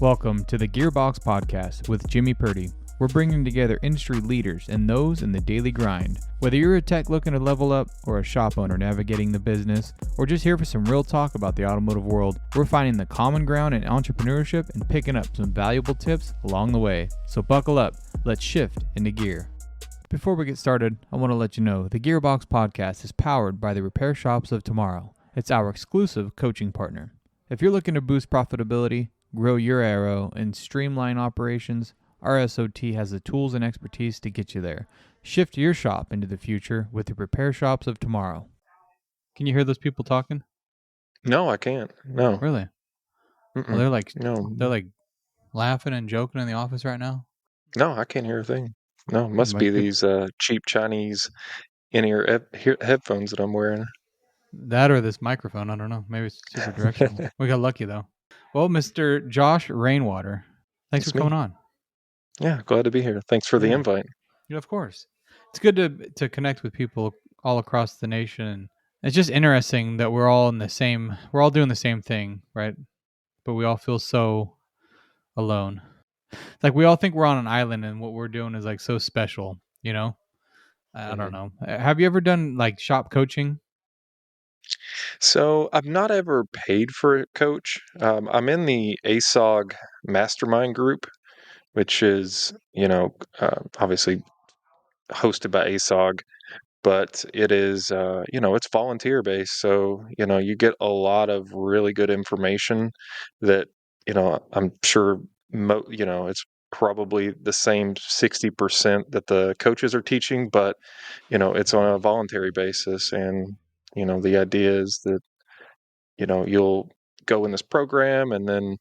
Welcome to the Gearbox Podcast with Jimmy Purdy. We're bringing together industry leaders and those in the daily grind. Whether you're a tech looking to level up or a shop owner navigating the business, or just here for some real talk about the automotive world, we're finding the common ground in entrepreneurship and picking up some valuable tips along the way. So buckle up, let's shift into gear. Before we get started, I want to let you know the Gearbox Podcast is powered by the Repair Shops of Tomorrow. It's our exclusive coaching partner. If you're looking to boost profitability, grow your arrow, and streamline operations, our SOT has the tools and expertise to get you there. Shift your shop into the future with the Repair Shops of Tomorrow. Can you hear those people talking? No, I can't. No. Really? Mm-mm. Oh, No. they're like laughing and joking in the office right now. No, I can't hear a thing. No, it must be these cheap Chinese in-ear headphones that I'm wearing. That or this microphone. I don't know. Maybe it's super directional. We got lucky though. Well, Mr. Josh Rainwater, thanks It's for me. coming on. Yeah, glad to be here. Thanks for the invite. Yeah, of course. It's good to connect with people all across the nation. It's just interesting that we're all doing the same thing, right? But we all feel so alone. Like we all think we're on an island and what we're doing is like so special, you know? I don't know. Have you ever done like shop coaching? So I've not ever paid for a coach. I'm in the ASOG mastermind group, which is, obviously hosted by ASOG. But it is, it's volunteer based. So, you get a lot of really good information that, I'm sure, it's probably the same 60% that the coaches are teaching, but, it's on a voluntary basis. And, the idea is that, you'll go in this program and then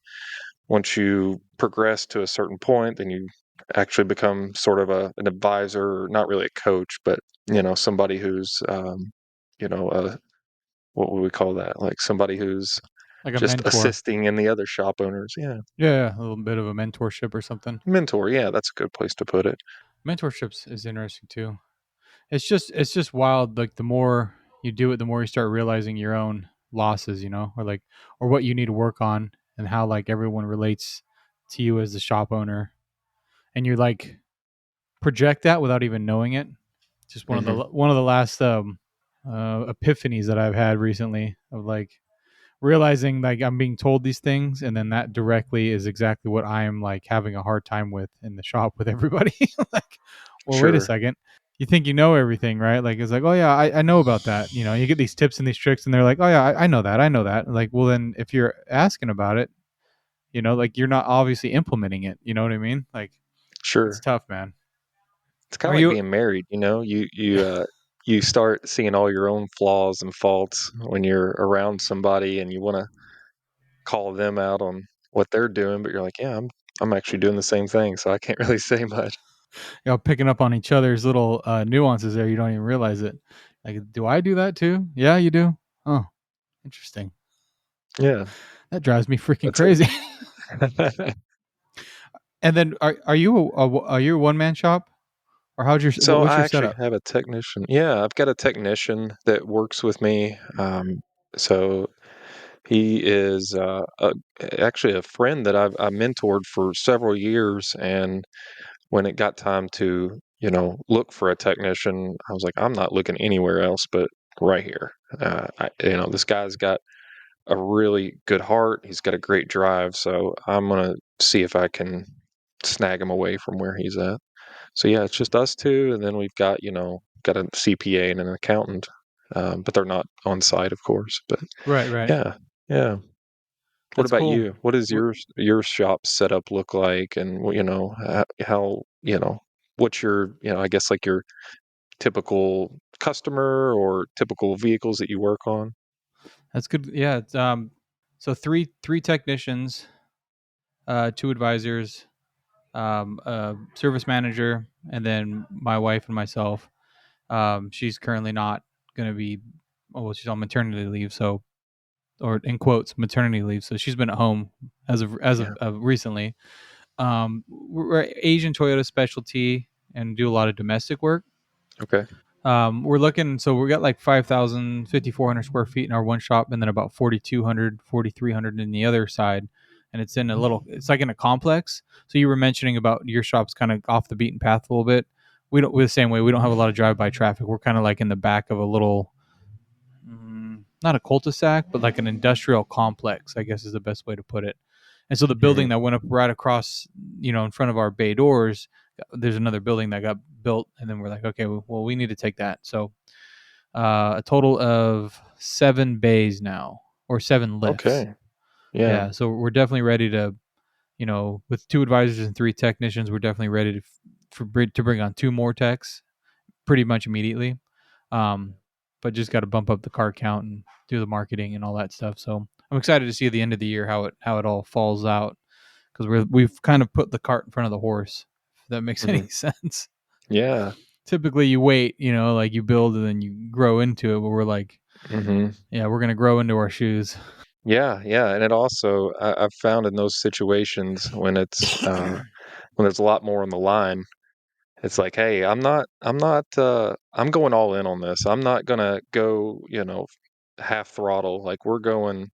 once you progress to a certain point, then you actually become sort of an advisor, or not really a coach, but somebody who's what would we call that? Like somebody who's Like a just mentor? assisting in the other shop owners. Yeah, Yeah, a little bit of a mentorship or something. mentor. Yeah, that's a good place to put it. Mentorships is interesting too. It's just wild. Like the more you do it, the more you start realizing your own losses, or what you need to work on, and how like everyone relates to you as the shop owner, and you like project that without even knowing it. Just one of the last epiphanies that I've had recently of like realizing like I'm being told these things, and then that directly is exactly what I am like having a hard time with in the shop with everybody. Like, well, wait a Sure. second. You think you know everything, right? Like it's like, oh yeah, I know about that. You get these tips and these tricks, and they're like, oh yeah, I know that, I know that. Like, well then, if you're asking about it, like you're not obviously implementing it. You know what I mean? Like, it's Sure. tough, man. It's kind Are of like you? being married. You start seeing all your own flaws and faults when you're around somebody, and you want to call them out on what they're doing, but you're like, yeah, I'm actually doing the same thing, so I can't really say much. Picking up on each other's little nuances there. You don't even realize it. Like, do I do that too? Yeah, you do. Oh, interesting. Yeah, That drives me freaking that's it. crazy. And then, are you are you a one man shop, or So what's I your actually setup? have a technician. Yeah, I've got a technician that works with me. So he is actually a friend that I mentored for several years, and when it got time to, look for a technician, I was like, I'm not looking anywhere else but right here. This guy's got a really good heart. He's got a great drive, so I'm gonna see if I can snag him away from where he's at. So yeah, it's just us two, and then we've got got a CPA and an accountant, but they're not on site, of course. But Right, right. yeah, yeah. What That's about cool. you? What does your shop setup look like, and how what's your I guess like your typical customer or typical vehicles that you work on? That's good. Yeah. It's, so three technicians, two advisors, a service manager, and then my wife and myself. She's currently not going to be. Oh, well, she's on maternity leave, so or in quotes maternity leave. So she's been at home as of recently. We're Asian Toyota specialty and do a lot of domestic work. Okay. We're looking, so we got like 5,000, 5,400 square feet in our one shop, and then about 4,200, 4,300 in the other side. and it's in a little. It's like in a complex. So you were mentioning about your shop's kind of off the beaten path a little bit. We're the same way. We don't have a lot of drive by traffic. We're kind of like in the back of a little, not a cul-de-sac, but like an industrial complex, I guess is the best way to put it. And so the building Mhm. that went up right across, in front of our bay doors, there's another building that got built, and then we're like, okay, well, we need to take that. So a total of 7 bays now, or 7 lifts. Okay. Yeah. Yeah, so we're definitely ready to, with 2 advisors and 3 technicians, we're definitely ready to bring on 2 more techs pretty much immediately. But just got to bump up the car count and do the marketing and all that stuff. So I'm excited to see at the end of the year how it all falls out, because we've kind of put the cart in front of the horse. If that makes Mhm. any sense. Yeah. Typically, you wait, like you build and then you grow into it. But we're like, Mhm. yeah, we're gonna grow into our shoes. Yeah, yeah, and it also I've found in those situations when there's a lot more on the line, it's like, hey, I'm going all in on this. I'm not gonna go, half throttle. Like we're going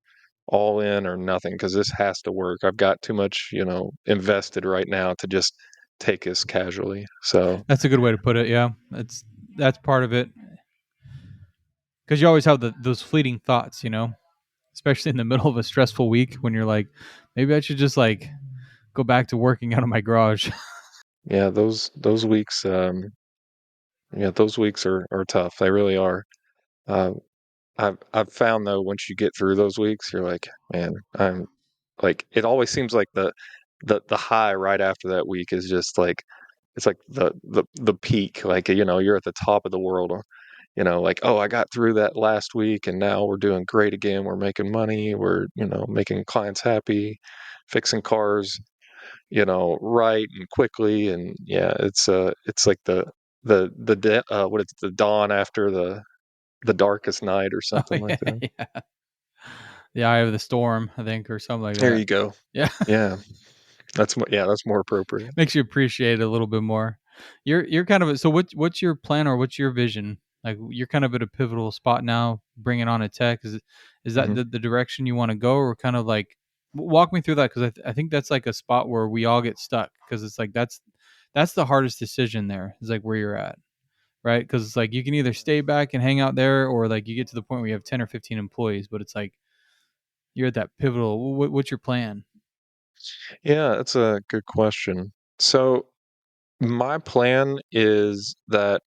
all in or nothing because this has to work. I've got too much, invested right now to just take this casually. So That's a good way to put it. Yeah, that's part of it, because you always have those fleeting thoughts, especially in the middle of a stressful week when you're like, maybe I should just like go back to working out of my garage. yeah, those weeks, yeah, those weeks are tough. They really are. Uh, I've found though once you get through those weeks, you're like, man, I'm like it always seems like the high right after that week is just like it's like the peak. Like, you're at the top of the world. Like, oh, I got through that last week and now we're doing great again. We're making money, we're, making clients happy, fixing cars, right and quickly. And yeah, it's like what it's the dawn after the darkest night or Oh something like yeah, that. yeah, the eye of the storm, I think, or something like There that. you go. Yeah. Yeah. That's more appropriate. Makes you appreciate it a little bit more. You're kind of so what's your plan, or what's your vision? Like, you're kind of at a pivotal spot now, bringing on a tech. Is that Mhm. the direction you want to go, or kind of like walk me through that? Because I think that's like a spot where we all get stuck, because it's like that's the hardest decision there. Is like where you're at, right? Because it's like you can either stay back and hang out there, or like you get to the point where you have 10 or 15 employees, but it's like you're at that pivotal. What's your plan? Yeah, that's a good question. So my plan is that,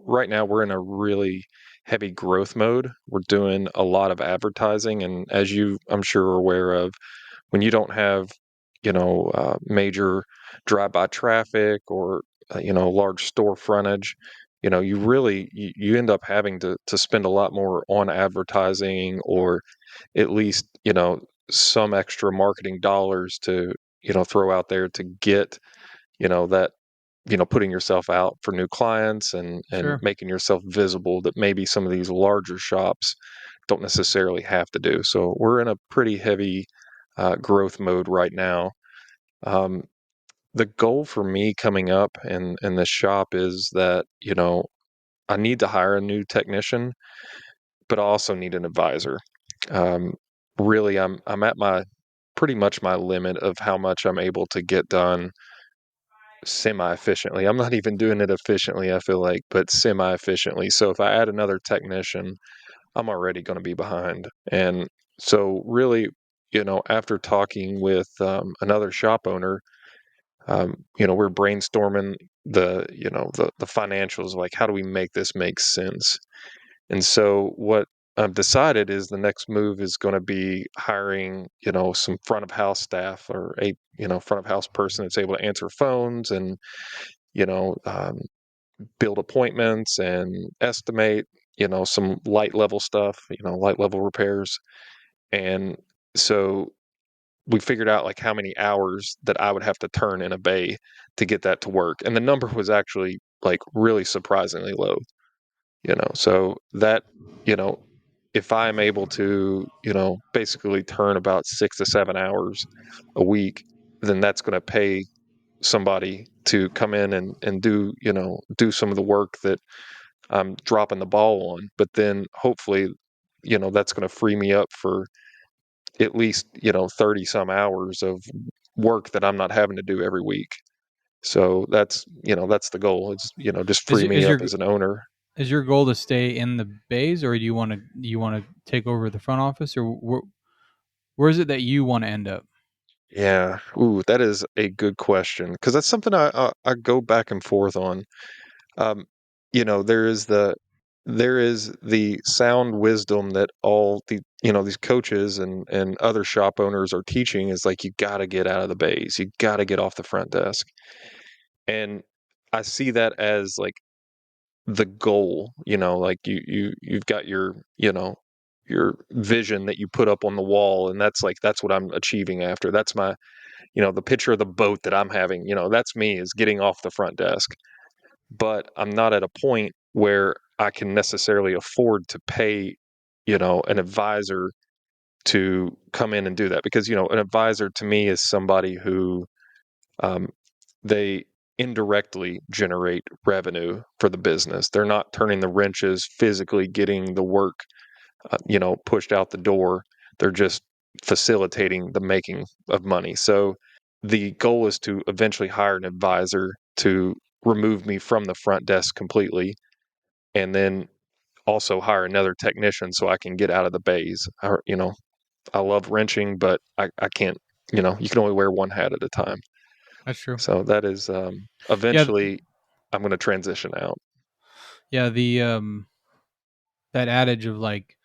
right now we're in a really heavy growth mode. We're doing a lot of advertising, and as you, I'm sure, are aware of, when you don't have, major drive-by traffic or, large store frontage, you end up having to spend a lot more on advertising, or at least, some extra marketing dollars to, throw out there to get, that putting yourself out for new clients and Sure. making yourself visible that maybe some of these larger shops don't necessarily have to do. So we're in a pretty heavy growth mode right now. Um, the goal for me coming up in this shop is that, I need to hire a new technician, but I also need an advisor. Um, really, I'm at my pretty much my limit of how much I'm able to get done semi-efficiently. I'm not even doing it efficiently, I feel like, but semi-efficiently. So if I add another technician, I'm already going to be behind. And so really, after talking with another shop owner, we're brainstorming the financials, like how do we make this make sense? And so what I've decided is the next move is going to be hiring, some front of house staff, or a, front of house person that's able to answer phones and, you know, um, build appointments and estimate, some light level stuff, light level repairs. And so we figured out like how many hours that I would have to turn in a bay to get that to work. And the number was actually like really surprisingly low, so that, you know, if I'm able to, basically turn about 6 to 7 hours a week, then that's going to pay somebody to come in and do, do some of the work that I'm dropping the ball on. But then hopefully, that's going to free me up for, at least, 30 some hours of work that I'm not having to do every week. So that's the goal. It's, just Is free your me is up your as an owner. is your goal to stay in the bays, or do you want to take over the front office, or where is it that you want to end up? Yeah. Ooh, that is a good question because that's something I go back and forth on. Um, there is the sound wisdom that all these coaches and other shop owners are teaching is like you got to get out of the bays, you got to get off the front desk, and I see that as like the goal. Like you've got your vision that you put up on the wall, and that's what I'm achieving after. That's my the picture of the boat that I'm having. That's me, is getting off the front desk. But I'm not at a point where I can necessarily afford to pay, an advisor to come in and do that, because an advisor to me is somebody who um, they indirectly generate revenue for the business. They're not turning the wrenches, physically getting the work pushed out the door. They're just facilitating the making of money. So the goal is to eventually hire an advisor to remove me from the front desk completely, and then also hire another technician so I can get out of the bays. I love wrenching, but I can't, you can only wear one hat at a time. That's true. So that is Yeah, eventually I'm going to transition out. yeah. The that adage of like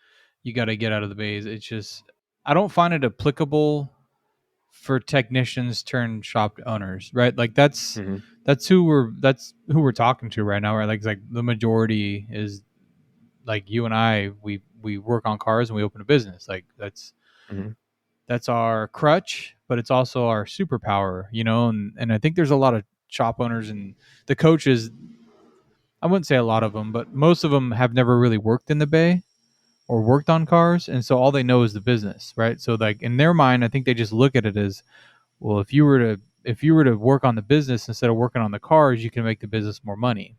you got to get out of the bays. It's just I don't find it applicable for technicians turned shop owners, right? Like Hmm. that's who we're talking to right now, right? Like the majority is like you and I. We work on cars and we open a business. Like Hmm. that's our crutch, but it's also our superpower, And I think there's a lot of shop owners and the coaches. I wouldn't say a lot of them, but most of them have never really worked in the bay or worked on cars, and so all they know is the business, right? So like in their mind, I think they just look at it as, well, if you were to work on the business instead of working on the cars, you can make the business more money,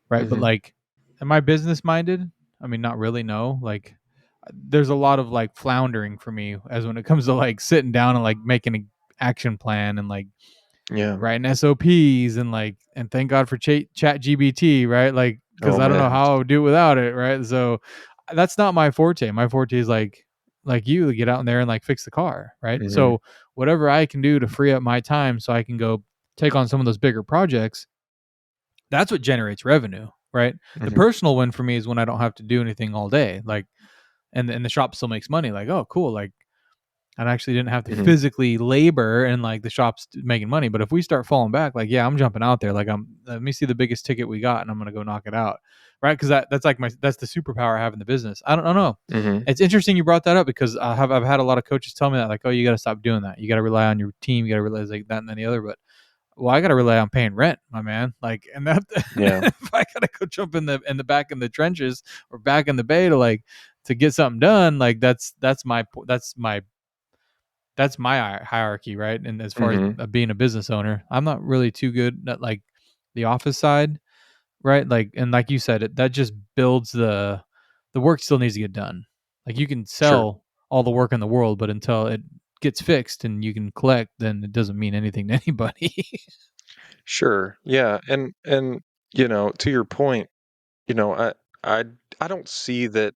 right? But Hmm. like, am I business minded? I mean, not really. No. Like, there's a lot of like floundering for me as when it comes to like sitting down and like making an action plan and like Yeah. writing SOPs and like, and thank God for Chat GBT, right? Like, because Oh I don't know man. how I would do it without it, right? So that's not my forte. My forte is like you get out in there and like fix the car, right? Hmm. So whatever I can do to free up my time so I can go take on some of those bigger projects, that's what generates revenue, right? The Hmm. personal win for me is when I don't have to do anything all day, like, and the shop still makes money. Like, oh, cool, like I actually didn't have to Hmm. physically labor and like the shop's making money. But if we start falling back, like, yeah, I'm jumping out there. Like, let me see the biggest ticket we got and I'm going to go knock it out. Right. Cause that's the superpower I have in the business. I don't know. Hmm. It's interesting you brought that up because I've had a lot of coaches tell me that, like, oh, you got to stop doing that. You got to rely on your team. You got to realize like that and then the other. But well, I got to rely on paying rent, my man. Like, and that Yeah. if I got to go jump in the back in the trenches or back in the bay to like to get something done, like that's my hierarchy, right? And as far as Hmm. being a business owner, I'm not really too good at like the office side, right? Like, and like you said, that just builds the work still needs to get done. Like you can Sure. sell all the work in the world, but until it gets fixed and you can collect, then it doesn't mean anything to anybody. Sure. Yeah. And to your point, I I don't see that,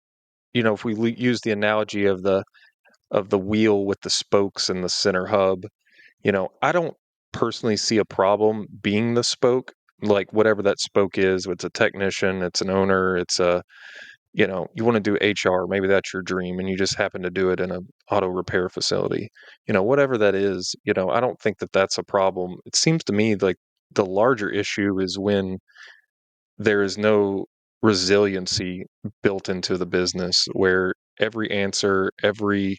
if we use the analogy of the wheel with the spokes and the center hub, I don't personally see a problem being the spoke, like whatever that spoke is. It's a technician, it's an owner, it's you want to do HR, maybe that's your dream, and you just happen to do it in a auto repair facility. Whatever that is, I don't think that that's a problem. It seems to me like the larger issue is when there is no resiliency built into the business, where every answer, every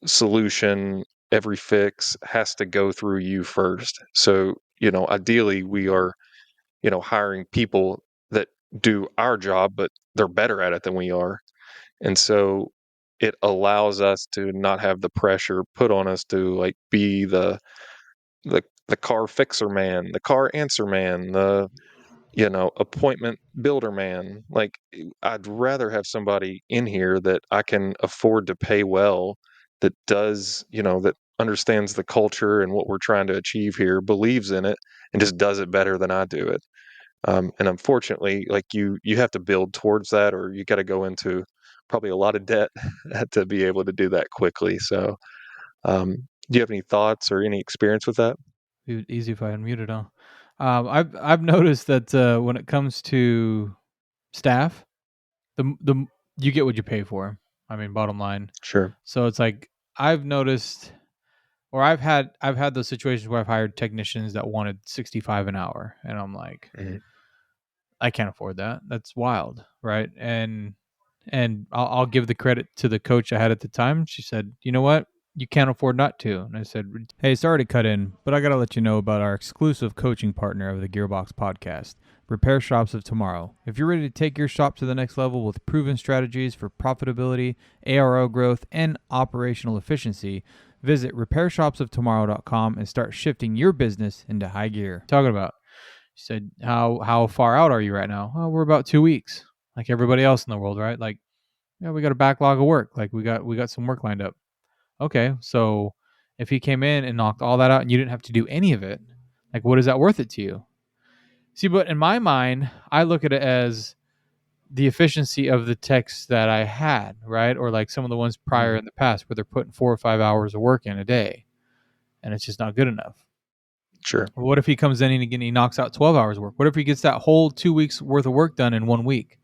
solution, every fix has to go through you first. So, ideally we are, hiring people that do our job, but they're better at it than we are. And so it allows us to not have the pressure put on us to like be the car fixer man, the car answer man, the appointment builder man. Like, I'd rather have somebody in here that I can afford to pay well that does, that understands the culture and what we're trying to achieve here, believes in it, and just does it better than I do it. And unfortunately, like you have to build towards that, or you got to go into probably a lot of debt to be able to do that quickly. So, do you have any thoughts or any experience with that? Easy if I unmuted, huh? I've noticed that when it comes to staff, the you get what you pay for. I mean, bottom line. Sure. So it's like I've noticed, or I've had those situations where I've hired technicians that wanted 65 an hour, and I'm like, Mhm. I can't afford that. That's wild, right? And I'll give the credit to the coach I had at the time. She said, "You know what? You can't afford not to." And I said, "Hey, sorry to cut in, but I got to let you know about our exclusive coaching partner of the Gearbox podcast, Repair Shops of Tomorrow. If you're ready to take your shop to the next level with proven strategies for profitability, ARO growth, and operational efficiency, visit repairshopsoftomorrow.com and start shifting your business into high gear." Talking about, she said, how far out are you right now? Oh, we're about 2 weeks, like everybody else in the world, right? Like, yeah, we got a backlog of work. Like we got some work lined up. Okay, so if he came in and knocked all that out and you didn't have to do any of it, like what is that worth it to you? See, but in my mind, I look at it as the efficiency of the techs that I had, right? Or like some of the ones prior Mhm. in the past where they're putting 4 or 5 hours of work in a day and it's just not good enough. Sure. What if he comes in and again he knocks out 12 hours of work? What if he gets that whole 2 weeks worth of work done in 1 week?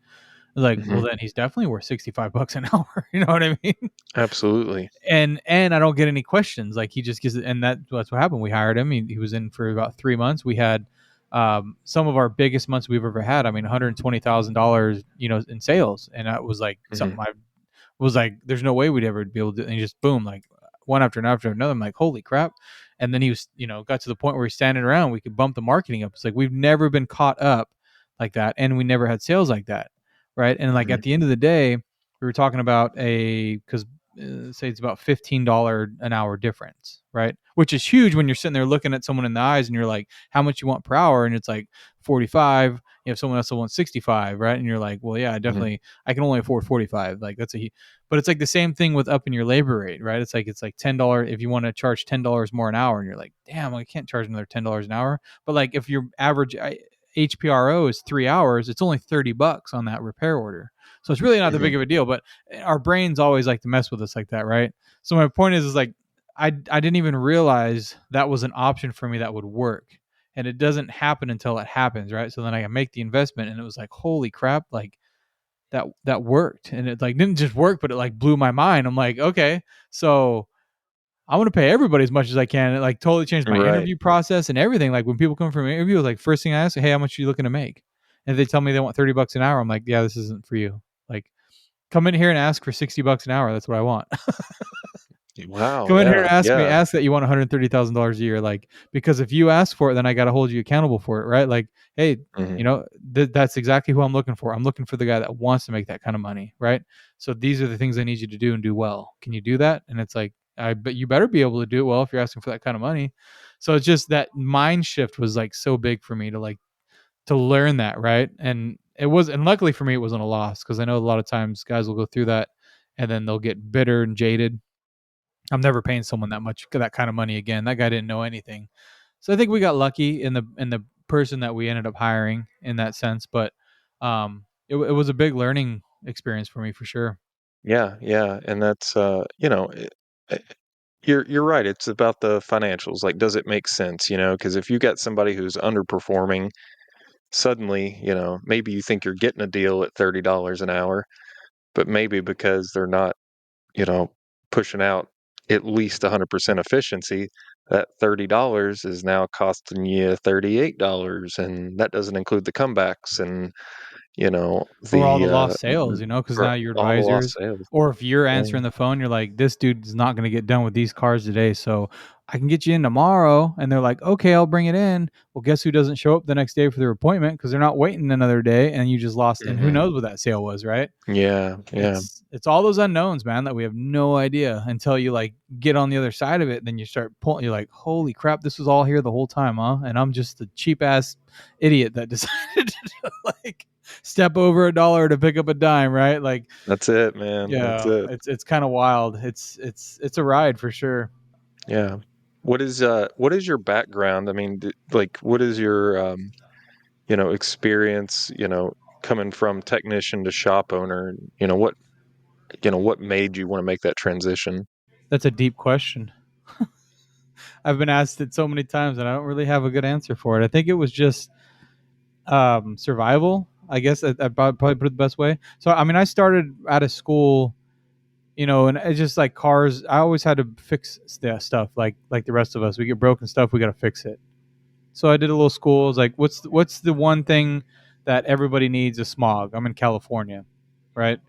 Like, well, Hmm. then he's definitely worth $65 an hour. You know what I mean? Absolutely. And I don't get any questions. Like he just gives it, and that's what happened. We hired him. He was in for about 3 months. We had some of our biggest months we've ever had. I mean, $120,000, in sales, and that was like Hmm. something I was like, there's no way we'd ever be able to do it. And he just boom, like one after another. I'm like, holy crap. And then he was, got to the point where he's standing around. We could bump the marketing up. It's like we've never been caught up like that. And we never had sales like that. Right. And like Hmm. at the end of the day, we were talking about because say it's about $15 an hour difference, right? Which is huge when you're sitting there looking at someone in the eyes and you're like, how much you want per hour? And it's like 45. You have someone else that wants 65, right? And you're like, well, yeah, Hmm. I can only afford 45. Like but it's like the same thing with upping your labor rate, right? It's like $10 if you want to charge $10 more an hour, and you're like, damn, I can't charge another $10 an hour. But like if your average HPRO is 3 hours, it's only $30 on that repair order. So it's really not that Hmm. big of a deal. But our brains always like to mess with us like that, right? So my point is like I didn't even realize that was an option for me that would work. And it doesn't happen until it happens, right? So then I can make the investment, and it was like, holy crap, like that worked. And it like didn't just work, but it like blew my mind. I'm like, okay, so I want to pay everybody as much as I can. It like totally changed my Right. interview process and everything. Like when people come from an interview, like first thing I ask, hey, how much are you looking to make? And if they tell me they want $30 an hour, I'm like, yeah, this isn't for you. Like come in here and ask for $60 an hour. That's what I want. Wow. Come in here Yeah. and Yeah. ask that you want $130,000 a year. Like, because if you ask for it, then I got to hold you accountable for it, right? Like, hey, Hmm. that's exactly who I'm looking for. I'm looking for the guy that wants to make that kind of money, right? So these are the things I need you to do and do well. Can you do that? And it's like, I bet you better be able to do it well if you're asking for that kind of money. So it's just that mind shift was like so big for me to learn that, right? And luckily for me, it wasn't a loss because I know a lot of times guys will go through that and then they'll get bitter and jaded. I'm never paying someone that kind of money again. That guy didn't know anything. So I think we got lucky in the person that we ended up hiring in that sense, but it was a big learning experience for me for sure. Yeah. Yeah. And that's eh, you're right. It's about the financials. Like, does it make sense? Because if you got somebody who's underperforming, suddenly, maybe you think you're getting a deal at $30 an hour, but maybe because they're not, you know, pushing out at least 100% efficiency, that $30 is now costing you $38, and that doesn't include the comebacks and, Or all the, the lost sales, because now your all the lost advisors, sales. or if you're Yeah. answering the phone, you're like, this dude's not going to get done with these cars today. So I can get you in tomorrow. And they're like, okay, I'll bring it in. Well, guess who doesn't show up the next day for their appointment because they're not waiting another day and you just lost. And who Mhm. knows what that sale was, right? Yeah, yeah. It's all those unknowns, man, that we have no idea until you like get on the other side of it. Then you start pulling. You're like, holy crap, this was all here the whole time, huh? And I'm just the cheap ass idiot that decided to like. Step over $1 to pick up a dime, right? Like, That's it, man. That's yeah, it. it's kind of wild. It's a ride for sure. Yeah. What is your background? I mean, like what is your experience, coming from technician to shop owner? What made you want to make that transition? That's a deep question. I've been asked it so many times, and I don't really have a good answer for it. I think it was just survival. I guess I probably put it the best way. So, I mean, I started out of school, and it's just like cars. I always had to fix stuff like the rest of us. We get broken stuff, we got to fix it. So I did a little school. I was like, what's the one thing that everybody needs is smog. I'm in California, right?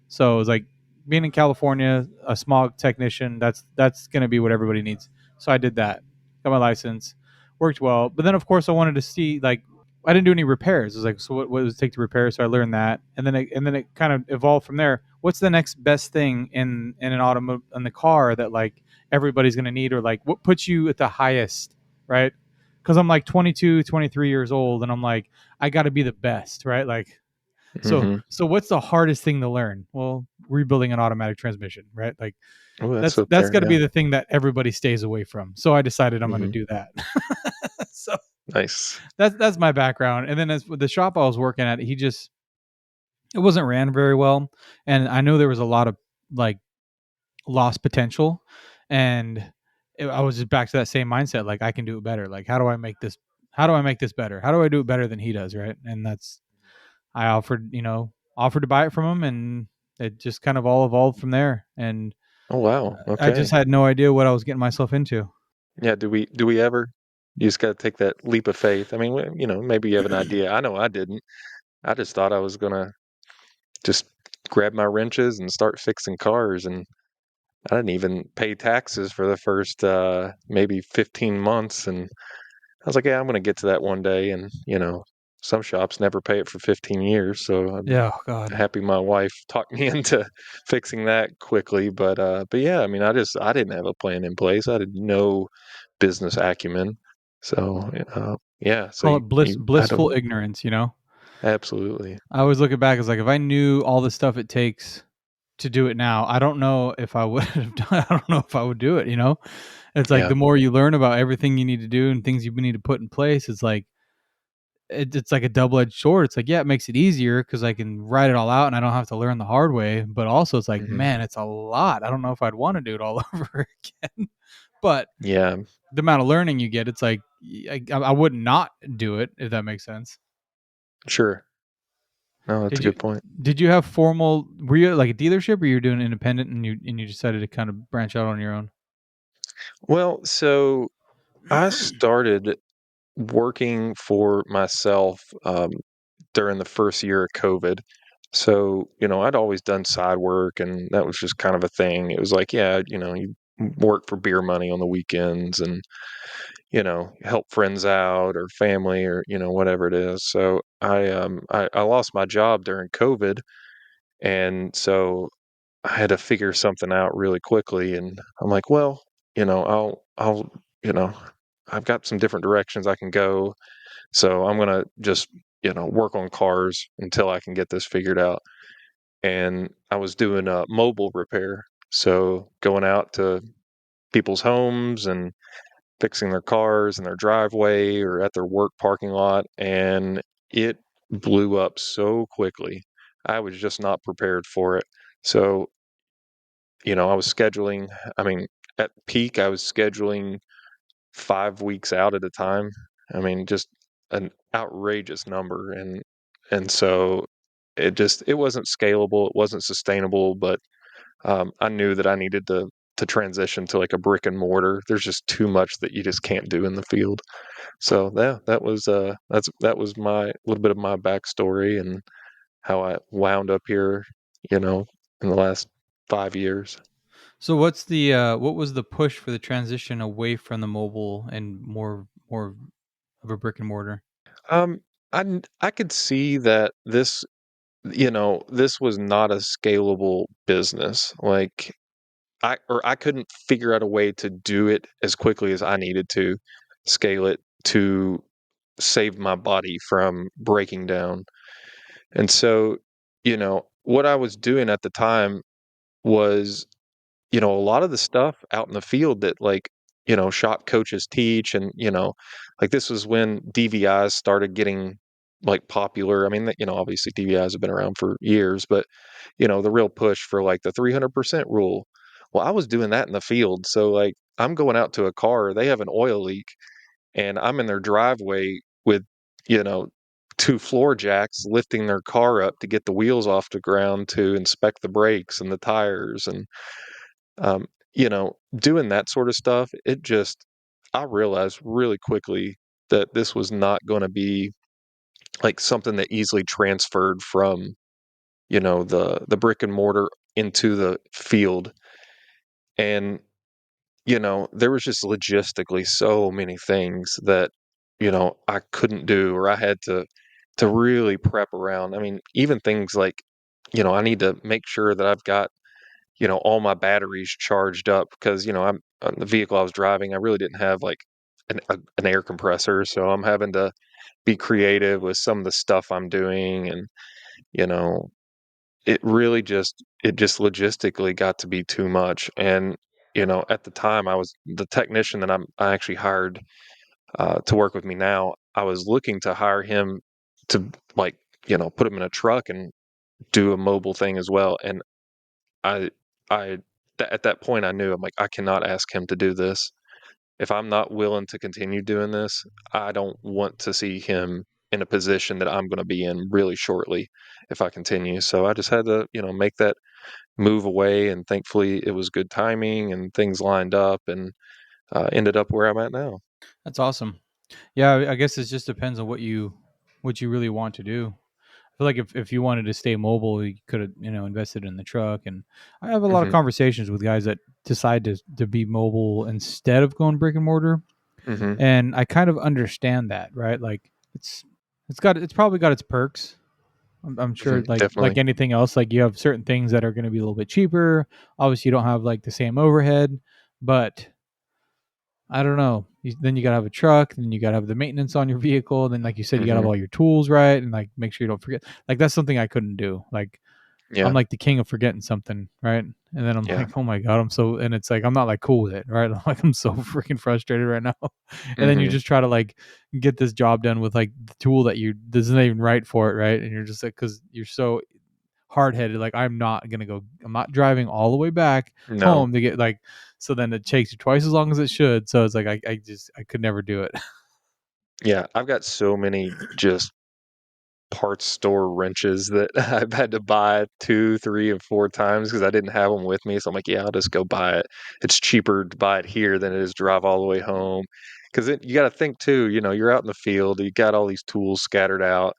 So it was like being in California, a smog technician. That's going to be what everybody needs. So I did that, got my license, worked well. But then of course I wanted to see like I didn't do any repairs. It was like, so what does it take to repair? So I learned that, and then it kind of evolved from there. What's the next best thing in an automobile in the car that like everybody's going to need, or like what puts you at the highest, right? Because I'm like 22, 23 years old, and I'm like I got to be the best, right? Like so Hmm. so what's the hardest thing to learn? Well, rebuilding an automatic transmission, right? Like Oh, that's that's there. got to Yeah. be the thing that everybody stays away from. So I decided I'm going to Hmm. do that. So Nice. that's my background. And then as with the shop I was working at, it wasn't ran very well, and I knew there was a lot of like lost potential, and I was just back to that same mindset. Like I can do it better. Like how do I make this? How do I make this better? How do I do it better than he does? Right? And that's I offered to buy it from him, and it just kind of all evolved from there. And Oh, wow. I just Okay. had no idea what I was getting myself into. Yeah. Do we ever? You just got to take that leap of faith. I mean, maybe you have an idea. I know I didn't. I just thought I was gonna just grab my wrenches and start fixing cars, and I didn't even pay taxes for the first maybe 15 months, and I was like, yeah, I'm gonna get to that one day, and some shops never pay it for 15 years, so I'm Yeah, oh God. happy my wife talked me into fixing that quickly. But yeah, I mean, I didn't have a plan in place. I had no business acumen, so yeah, so Call it you had a blissful ignorance. absolutely, I always look at back as like if I knew all the stuff it takes to do it now, I don't know if I would have done. I don't know if I would do it. It's like yeah, the more you learn about everything you need to do and things you need to put in place, it's like it's like a double edged sword. It's like yeah, it makes it easier because I can write it all out and I don't have to learn the hard way. But also, it's like hmm man, it's a lot. I don't know if I'd want to do it all over again. But yeah, the amount of learning you get, it's like I would not do it if that makes sense. sure. No, that's a Did you good point. did you have formal? Were you at like a dealership, or you were doing independent, and you decided to kind of branch out on your own? Well, so I started working for myself during the first year of COVID. So, I'd always done side work and that was just kind of a thing. It was like, yeah, you work for beer money on the weekends and, help friends out or family or, whatever it is. So I lost my job during COVID. And so I had to figure something out really quickly. And I'm like, well, I'll, you know, I've got some different directions I can go, so I'm gonna just, work on cars until I can get this figured out. And I was doing mobile repair, so going out to people's homes and fixing their cars in their driveway or at their work parking lot, and it blew up so quickly. I was just not prepared for it. So, I was scheduling. I mean, at peak, I was scheduling 5 weeks out at a time. I mean, just an outrageous number, and so it wasn't scalable, it wasn't sustainable, but I knew that I needed to transition to like a brick and mortar. There's just too much that you just can't do in the field. So yeah, that was my little bit of my backstory and how I wound up here, you know, in the last 5 years. So what was the push for the transition away from the mobile and more of a brick and mortar? Um, I could see that this was not a scalable business. Like I couldn't figure out a way to do it as quickly as I needed to scale it to save my body from breaking down. And so, what I was doing at the time was, a lot of the stuff out in the field that like, shop coaches teach and, like this was when DVIs started getting like popular. I mean, obviously DVIs have been around for years, but the real push for like the 300% rule. Well, I was doing that in the field. So like I'm going out to a car, they have an oil leak and I'm in their driveway with, you know, two floor jacks lifting their car up to get the wheels off the ground to inspect the brakes and the tires and um, doing that sort of stuff. I realized really quickly that this was not going to be like something that easily transferred from, the brick and mortar into the field. And there was just logistically so many things that, I couldn't do or I had to really prep around. I mean, even things like, I need to make sure that I've got, all my batteries charged up because, I'm on the vehicle I was driving, I really didn't have like an air compressor. So I'm having to be creative with some of the stuff I'm doing. And, you know, it just logistically got to be too much. And, at the time I was the technician that I actually hired to work with me now. I was looking to hire him to like, put him in a truck and do a mobile thing as well. And I, I, at that point I knew I'm like, I cannot ask him to do this. If I'm not willing to continue doing this, I don't want to see him in a position that I'm going to be in really shortly if I continue. So I just had to, make that move away. And thankfully, it was good timing and things lined up and ended up where I'm at now. That's awesome. Yeah, I guess it just depends on what you really want to do. I feel like if you wanted to stay mobile, you could have invested in the truck. And I have a lot of Hmm. conversations with guys that decide to be mobile instead of going brick and mortar, Hmm. and I kind of understand that, right? Like it's probably got its perks. I'm Hmm. sure like Definitely. anything else, like you have certain things that are going to be a little bit cheaper. Obviously, you don't have like the same overhead, but I don't know. Then you gotta have a truck. Then you gotta have the maintenance on your vehicle. Then, like you said, you gotta have Hmm. all your tools right, and like make sure you don't forget. Like that's something I couldn't do. Like I'm Yeah. like the king of forgetting something, right? And then I'm Yeah. like, oh my god, I'm so. And it's like I'm not like cool with it, right? I'm so freaking frustrated right now. And then you Hmm. just try to like get this job done with like the tool that you doesn't even right for it, right? And you're just like, because you're so hard headed. Like I'm not gonna go. I'm not driving all the way back No. home to get like. So then it takes you twice as long as it should. So it's like I could never do it. Yeah. I've got so many just parts store wrenches that I've had to buy 2, 3, and 4 times because I didn't have them with me. So I'm like, yeah, I'll just go buy it. It's cheaper to buy it here than it is to drive all the way home. Because you got to think too, you're out in the field, you got all these tools scattered out,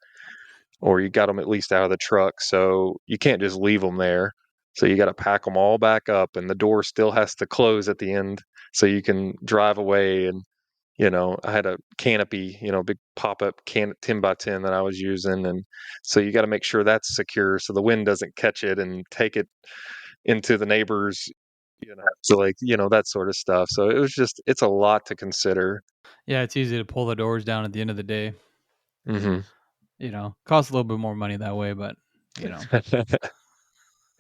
or you got them at least out of the truck. So you can't just leave them there. So you got to pack them all back up, and the door still has to close at the end so you can drive away. And I had a canopy, big pop-up 10 by 10 that I was using. And so you got to make sure that's secure so the wind doesn't catch it and take it into the neighbors, so like, that sort of stuff. So it's a lot to consider. Yeah, it's easy to pull the doors down at the end of the day. Hmm. Costs a little bit more money that way, but you know.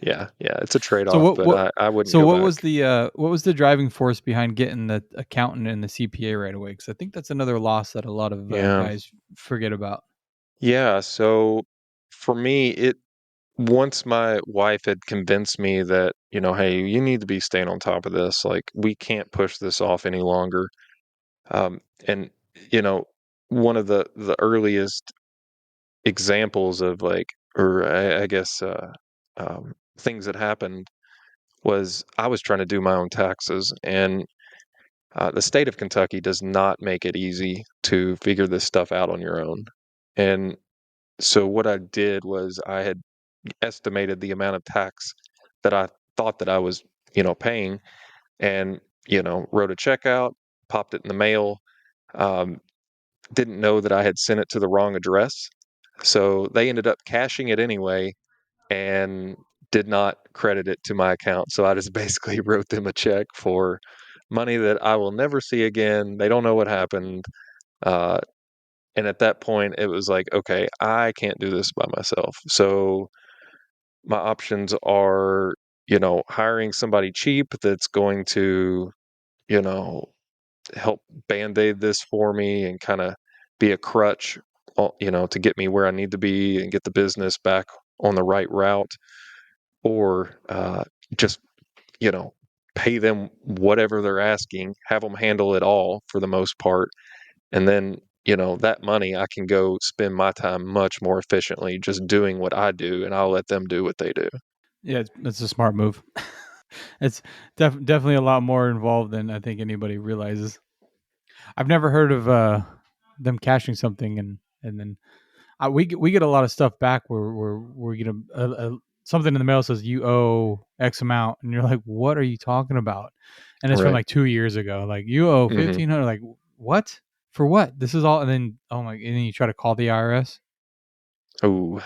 Yeah. Yeah. It's a So trade-off, but I wouldn't so go back. what was the driving force behind getting the accountant and the CPA right away? Because I think that's another loss that a lot of Yeah. guys forget about. Yeah. So for me, once my wife had convinced me that, hey, you need to be staying on top of this, like we can't push this off any longer. And you know, one of the earliest examples of like, or I guess, things that happened was I was trying to do my own taxes, and the state of Kentucky does not make it easy to figure this stuff out on your own. And so what I did was I had estimated the amount of tax that I thought that I was, paying, and wrote a check out, popped it in the mail. Um, didn't know that I had sent it to the wrong address. So they ended up cashing it anyway and did not credit it to my account. So I just basically wrote them a check for money that I will never see again. They don't know what happened. Uh, And at that point, it was like, okay, I can't do this by myself. So my options are, hiring somebody cheap that's going to, you know, help band-aid this for me and kind of be a crutch, to get me where I need to be and get the business back on the right route, or just, you know, pay them whatever they're asking, have them handle it all for the most part. And then, that money I can go spend my time much more efficiently just doing what I do, and I'll let them do what they do. Yeah, it's a smart move. It's definitely a lot more involved than I think anybody realizes. I've never heard of them caching something and then we get a lot of stuff back where we get something in the mail that says you owe X amount, and you're like, what are you talking about? And it's from Right. like 2 years ago. Like you owe Hmm. 1,500. Like what for what? This is all, and then oh my, and then you try to call the IRS. Oh,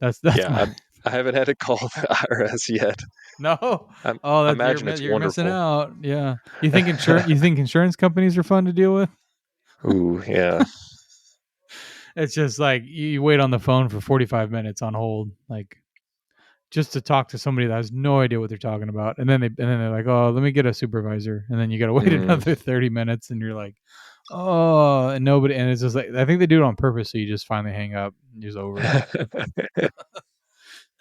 That's yeah. my I haven't had to call the IRS yet. no. I, Oh, I that's imagine it's you're missing wonderful. out. Yeah, you think insurance companies are fun to deal with? Ooh, yeah. It's just like you wait on the phone for 45 minutes on hold, like just to talk to somebody that has no idea what they're talking about, and then they're like, "Oh, let me get a supervisor," and then you got to wait Mm. another 30 minutes, and you're like, "Oh," and nobody, and it's just like I think they do it on purpose, so you just finally hang up, and you're just over it.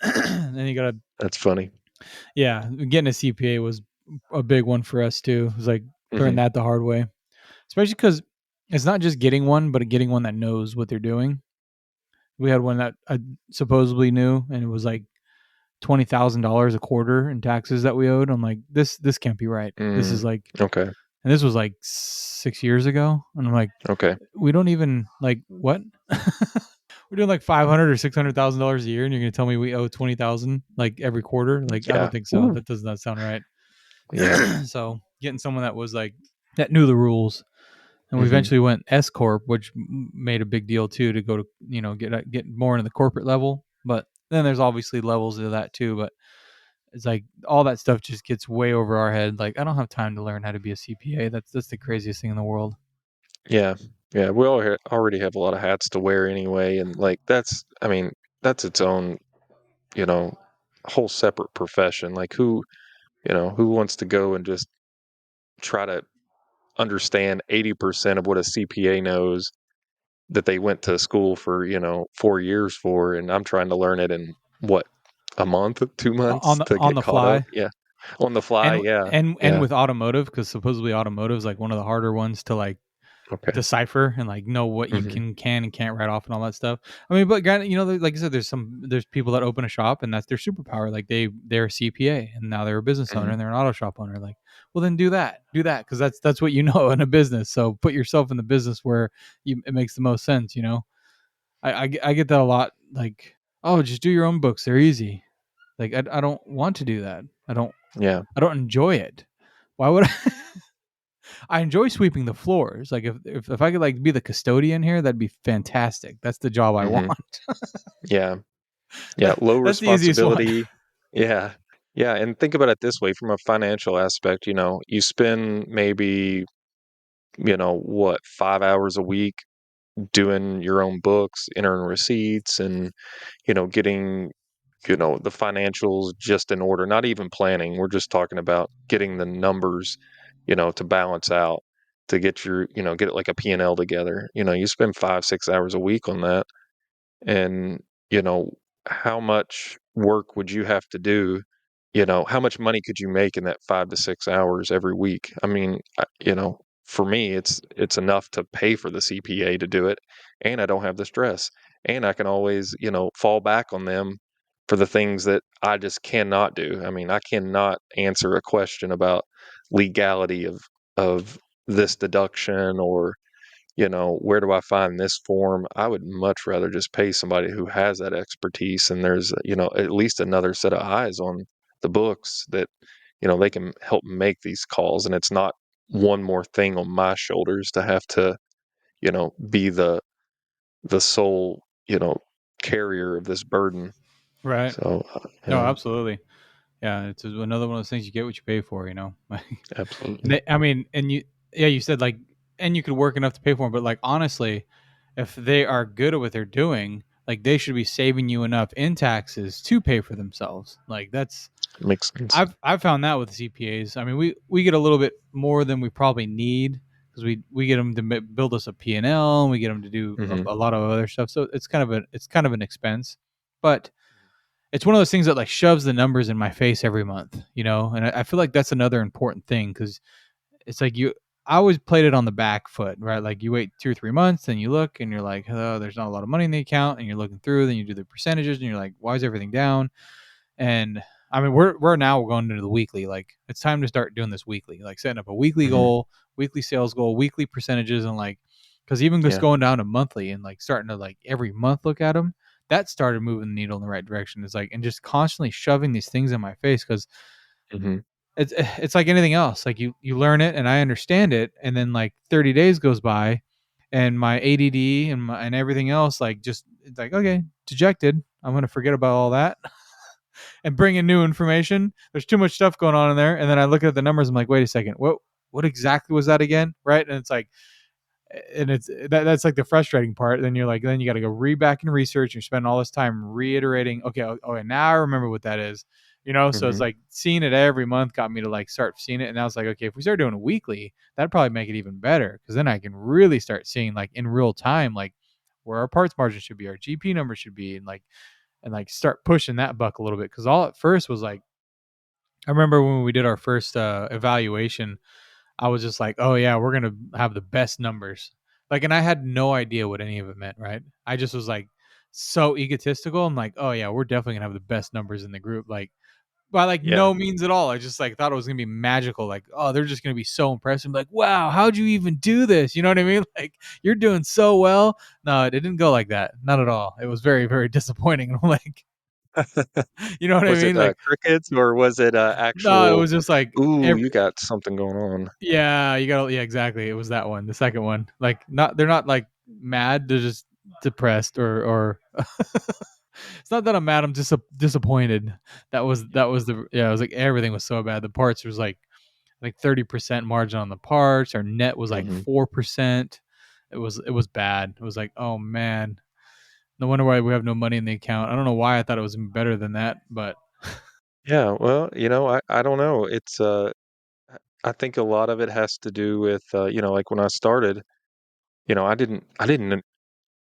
And then you got to, That's funny. yeah, getting a CPA was a big one for us too. It was like learn Hmm. that the hard way, especially because it's not just getting one, but getting one that knows what they're doing. We had one that I supposedly knew, and it was like $20,000 a quarter in taxes that we owed. I'm like, this can't be right. This is Mm. like, Okay. and this was like 6 years ago, and I'm like, Okay. we don't even like what we're doing like 500 or $600,000 a year, and you're gonna tell me we owe 20,000 like every quarter? Like, I don't Yeah. think so. Ooh. That does not sound right. Yeah. So getting someone that was like that knew the rules. And we Hmm. eventually went S corp, which made a big deal too to go to get more into the corporate level. But then there's obviously levels of that too. But it's like all that stuff just gets way over our head. Like I don't have time to learn how to be a CPA. That's the craziest thing in the world. Yeah. Yeah. We all already have a lot of hats to wear anyway, and like I mean, that's its own, you know, whole separate profession. Like who wants to go and just try to understand 80% of what a CPA knows that they went to school for, 4 years for, and I'm trying to learn it in what, a month, 2 months to On get the caught up. fly, Yeah. On the fly. and Yeah. and Yeah. with automotive, because supposedly automotive is like one of the harder ones to like Okay. decipher and like know what you Hmm. can and can't write off and all that stuff. I mean, but granted, like I said, there's people that open a shop and that's their superpower. Like they're a CPA and now they're a business owner Hmm. and they're an auto shop owner. Like, well, then do that because that's what you know in a business. So put yourself in the business where it makes the most sense. I get that a lot. Like, oh, just do your own books. They're easy. Like I don't want to do that. Yeah. I don't enjoy it. Why would I? I enjoy sweeping the floors. Like if I could like be the custodian here, that'd be fantastic. That's the job I want. Hmm. Yeah. Yeah. Low That's the easiest one. responsibility. Yeah. Yeah. And think about it this way from a financial aspect, you spend maybe, what, 5 hours a week doing your own books, entering receipts, and getting the financials just in order, not even planning. We're just talking about getting the numbers, to balance out, to get get it like a P&L together. You spend 5, 6 hours a week on that. And, you know, how much work would you have to do? How much money could you make in that 5 to 6 hours every week? I mean, for me, it's enough to pay for the CPA to do it, and I don't have the stress, and I can always, fall back on them for the things that I just cannot do. I mean, I cannot answer a question about legality of this deduction, or where do I find this form? I would much rather just pay somebody who has that expertise, and there's, at least another set of eyes on the books that, they can help make these calls. And it's not one more thing on my shoulders to have to, be the sole, carrier of this burden. Right. So, No, yeah, absolutely. Yeah, it's another one of those things you get what you pay for. absolutely. I mean, and you said like, and you could work enough to pay for them, but like honestly, if they are good at what they're doing, like they should be saving you enough in taxes to pay for themselves. Like that's Makes sense. I've found that with CPAs. I mean, we get a little bit more than we probably need because we get them to build us a P&L, and we get them to do Hmm. a lot of other stuff. So it's kind of an expense, but it's one of those things that like shoves the numbers in my face every month, you know. And I feel like that's another important thing because it's like I always played it on the back foot, right? Like you wait 2 or 3 months and you look and you're like, oh, there's not a lot of money in the account, and you're looking through, then you do the percentages and you're like, why is everything down? And I mean, we're now going into the weekly. Like it's time to start doing this weekly, like setting up a weekly Hmm. goal, weekly sales goal, weekly percentages, and like because even just Yeah. going down to monthly and like starting to like every month look at them, that started moving the needle in the right direction. It's like and just constantly shoving these things in my face because Hmm. it's like anything else. Like you learn it and I understand it, and then like 30 days goes by, and my ADD and everything else like just it's like okay, dejected. I'm gonna forget about all that and bring in new information. There's too much stuff going on in there, and then I look at the numbers. I'm like, wait a second, what exactly was that again? Right? And it's like, and that's like the frustrating part. Then you're like, then you got to go read back and research. And you spend all this time reiterating. Okay, okay, now I remember what that is. You know, so it's Hmm. like seeing it every month got me to like start seeing it, and I was like, okay, if we start doing it weekly, that'd probably make it even better because then I can really start seeing like in real time, like where our parts margin should be, our GP number should be, and like start pushing that buck a little bit. Because all at first was like, I remember when we did our first evaluation, I was just like, oh yeah, we're gonna have the best numbers. Like, and I had no idea what any of it meant, right? I just was like so egotistical. I'm like, oh yeah, we're definitely gonna have the best numbers in the group. Like, by like Yeah. no means at all. I just like thought it was gonna be magical. Like, oh, they're just gonna be so impressive. Like, wow, how'd you even do this? You know what I mean? Like, you're doing so well. No, it didn't go like that. Not at all. It was very, very disappointing. I'm like, you know what I Was it mean? Like, crickets or was it no, it actual? was just like Ooh, you got something going on. yeah, you got yeah, exactly. It was that one, the second one. Like not they're not like mad, they're just depressed or it's not that I'm mad, I'm just disappointed. That was the yeah, it was like everything was so bad. The parts was like 30% margin on the parts. Our net was like Hmm. 4%. It was bad. It was like, "Oh man, no wonder why we have no money in the account." I don't know why I thought it was better than that, but Yeah. Well, I don't know. I think a lot of it has to do with like when I started, I didn't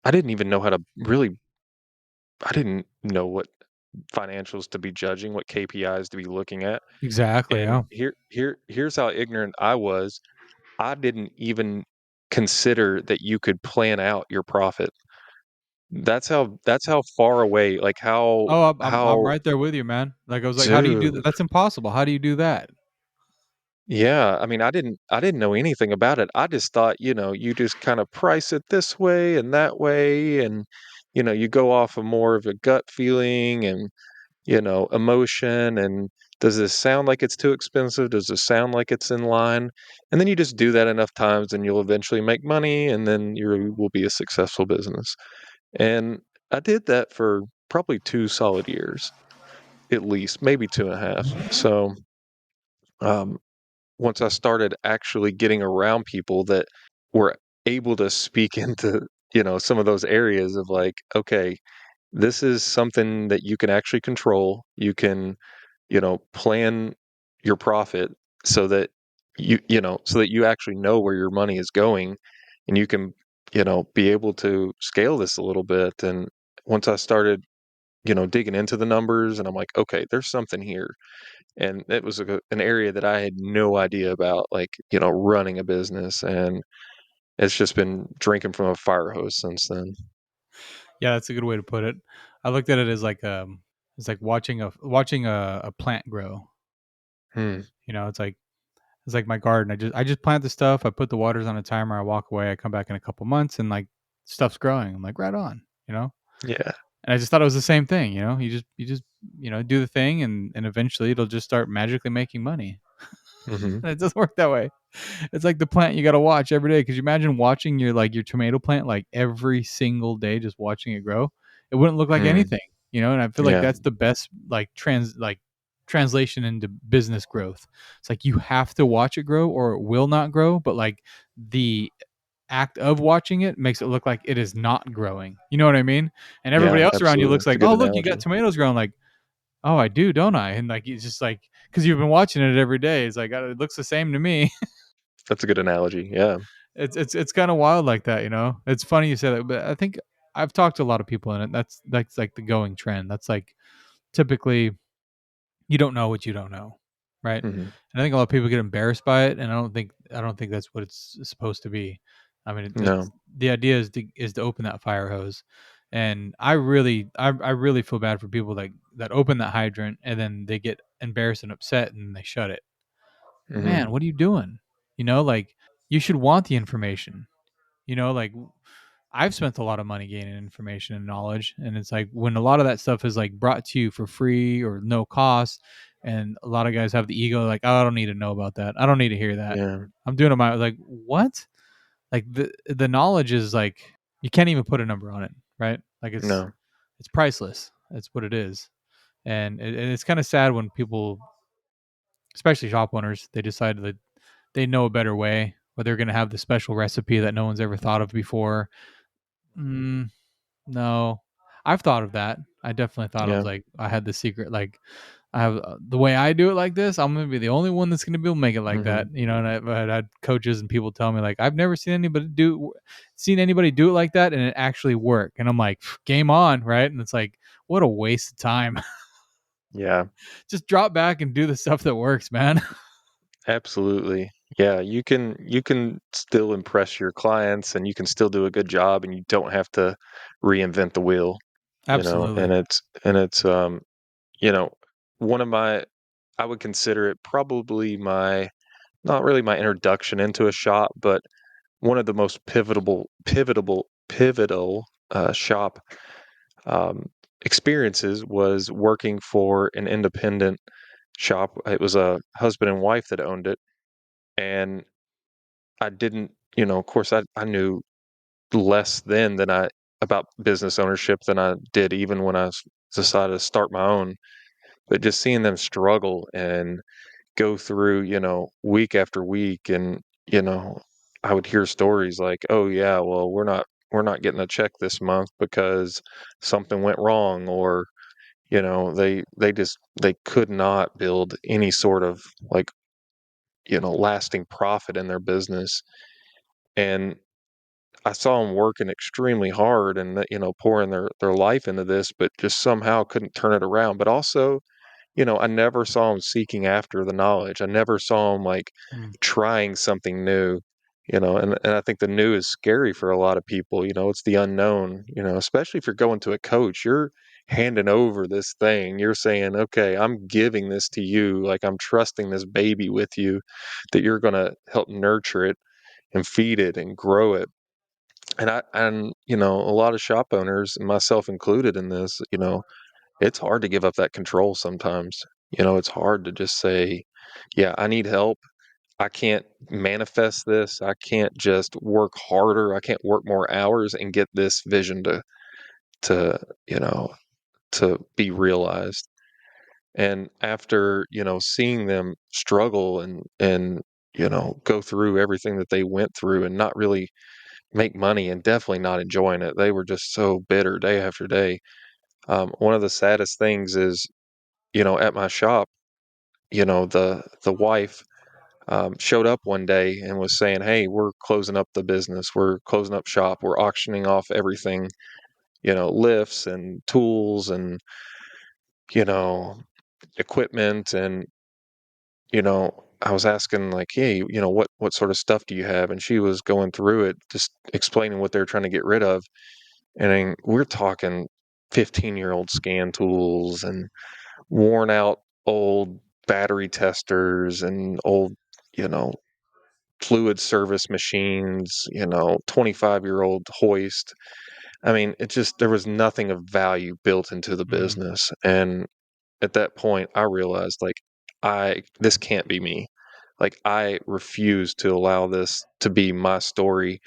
even know how to really. I didn't know what financials to be judging, what KPIs to be looking at. exactly, And yeah. here's how ignorant I was. I didn't even consider that you could plan out your profit. That's how far away, like Oh, I'm how right there with you, man. Like I was like, "How do you do that? dude. That's impossible. How do you do that?" Yeah, I mean, I didn't know anything about it. I just thought, you just kind of price it this way and that way, and you go off of more of a gut feeling and emotion, and does this sound like it's too expensive? Does this sound like it's in line? And then you just do that enough times and you'll eventually make money and then you will be a successful business. And I did that for probably 2 solid years, at least, maybe 2.5. So, um, once I started actually getting around people that were able to speak into, some of those areas of like, okay, this is something that you can actually control. You can, plan your profit so that so that you actually know where your money is going and you can, be able to scale this a little bit. And once I started, digging into the numbers and I'm like, okay, there's something here. And it was an area that I had no idea about, like, running a business. And it's just been drinking from a fire hose since then. Yeah, that's a good way to put it. I looked at it as like it's like watching a plant grow. Hmm. You know, it's like my garden. I just plant the stuff. I put the waters on a timer. I walk away. I come back in a couple months, and like stuff's growing. I'm like, right on. You know, Yeah. and I just thought it was the same thing. You know, you just do the thing, and eventually it'll just start magically making money. Hmm. And it doesn't work that way. It's like the plant you got to watch every day. Because you imagine watching your tomato plant like every single day, just watching it grow. It wouldn't look like Hmm. anything, you know. And I feel like Yeah. that's the best translation into business growth. It's like you have to watch it grow, or it will not grow. But like the act of watching it makes it look like it is not growing. You know what I mean? And everybody Yeah, else around you absolutely. looks It's a like, good oh, look, you got analogy. tomatoes growing. Like, oh, I do, don't I? And like, it's just like, because you've been watching it every day. It's like, it looks the same to me. That's a good analogy. Yeah. It's kind of wild like that, you know. It's funny you say that, but I think I've talked to a lot of people in it. That's like the going trend. That's like typically you don't know what you don't know, right? Hmm. And I think a lot of people get embarrassed by it, and I don't think that's what it's supposed to be. I mean, it's No. the idea is to open that fire hose, and I really feel bad for people that open that hydrant and then they get embarrassed and upset and they shut it. Hmm. Man, what are you doing? You know, like you should want the information. You know, like I've spent a lot of money gaining information and knowledge, and it's like when a lot of that stuff is like brought to you for free or no cost, and a lot of guys have the ego like, oh, I don't need to know about that. I don't need to hear that. Yeah. I'm doing it my like what? Like the knowledge is like you can't even put a number on it, right? Like No. it's priceless. That's what it is, and it's kind of sad when people, especially shop owners, they decide that they know a better way, or they're going to have the special recipe that no one's ever thought of before. Mm, no, I've thought of that. I definitely thought I was Yeah. like, I had the secret, like, I have the way I do it like this. I'm gonna be the only one that's gonna be able to make it like Hmm. that, you know. And I've had coaches and people tell me like, I've never seen anybody do it like that, and it actually work. And I'm like, game on, right? And it's like, what a waste of time. Yeah. Just drop back and do the stuff that works, man. Absolutely. Yeah, you can still impress your clients and you can still do a good job and you don't have to reinvent the wheel, you know, Absolutely. and it's you know, one of my I would consider it probably my not really my introduction into a shop, but one of the most pivotal shop um experiences was working for an independent shop. It was a husband and wife that owned it, and I didn't, of course, I knew less then than I about business ownership than I did even when decided to start my own. But just seeing them struggle and go through, week after week, and you know, I would hear stories like, "Oh yeah, well we're not getting a check this month because something went wrong," or they could not build any sort of like lasting profit in their business. And I saw them working extremely hard and pouring their life into this, but just somehow couldn't turn it around. But also, I never saw them seeking after the knowledge. I never saw them like Mm, trying something new. And I think the new is scary for a lot of people. It's the unknown. Especially if you're going to a coach, you're handing over this thing. You're saying, okay, I'm giving this to you. Like I'm trusting this baby with you, that you're going to help nurture it and feed it and grow it. And a lot of shop owners, myself included in this, it's hard to give up that control sometimes. It's hard to just say, yeah, I need help. I can't manifest this. I can't just work harder. I can't work more hours and get this vision to, you know, to be realized. And after, seeing them struggle and go through everything that they went through and not really make money and definitely not enjoying it. They were just so bitter day after day. One of the saddest things is, at my shop, the wife showed up one day and was saying, "Hey, we're closing up the business. We're closing up shop. We're auctioning off everything, lifts and tools and you know equipment." And I was asking like, "Hey, what sort of stuff do you have?" And she was going through it, just explaining what they're trying to get rid of. And then we're talking 15-year-old scan tools and worn out old battery testers and old, you know, fluid service machines, 25-year-old hoist. I mean, there was nothing of value built into the mm. business. And at that point, I realized like, this can't be me. Like, I refuse to allow this to be my story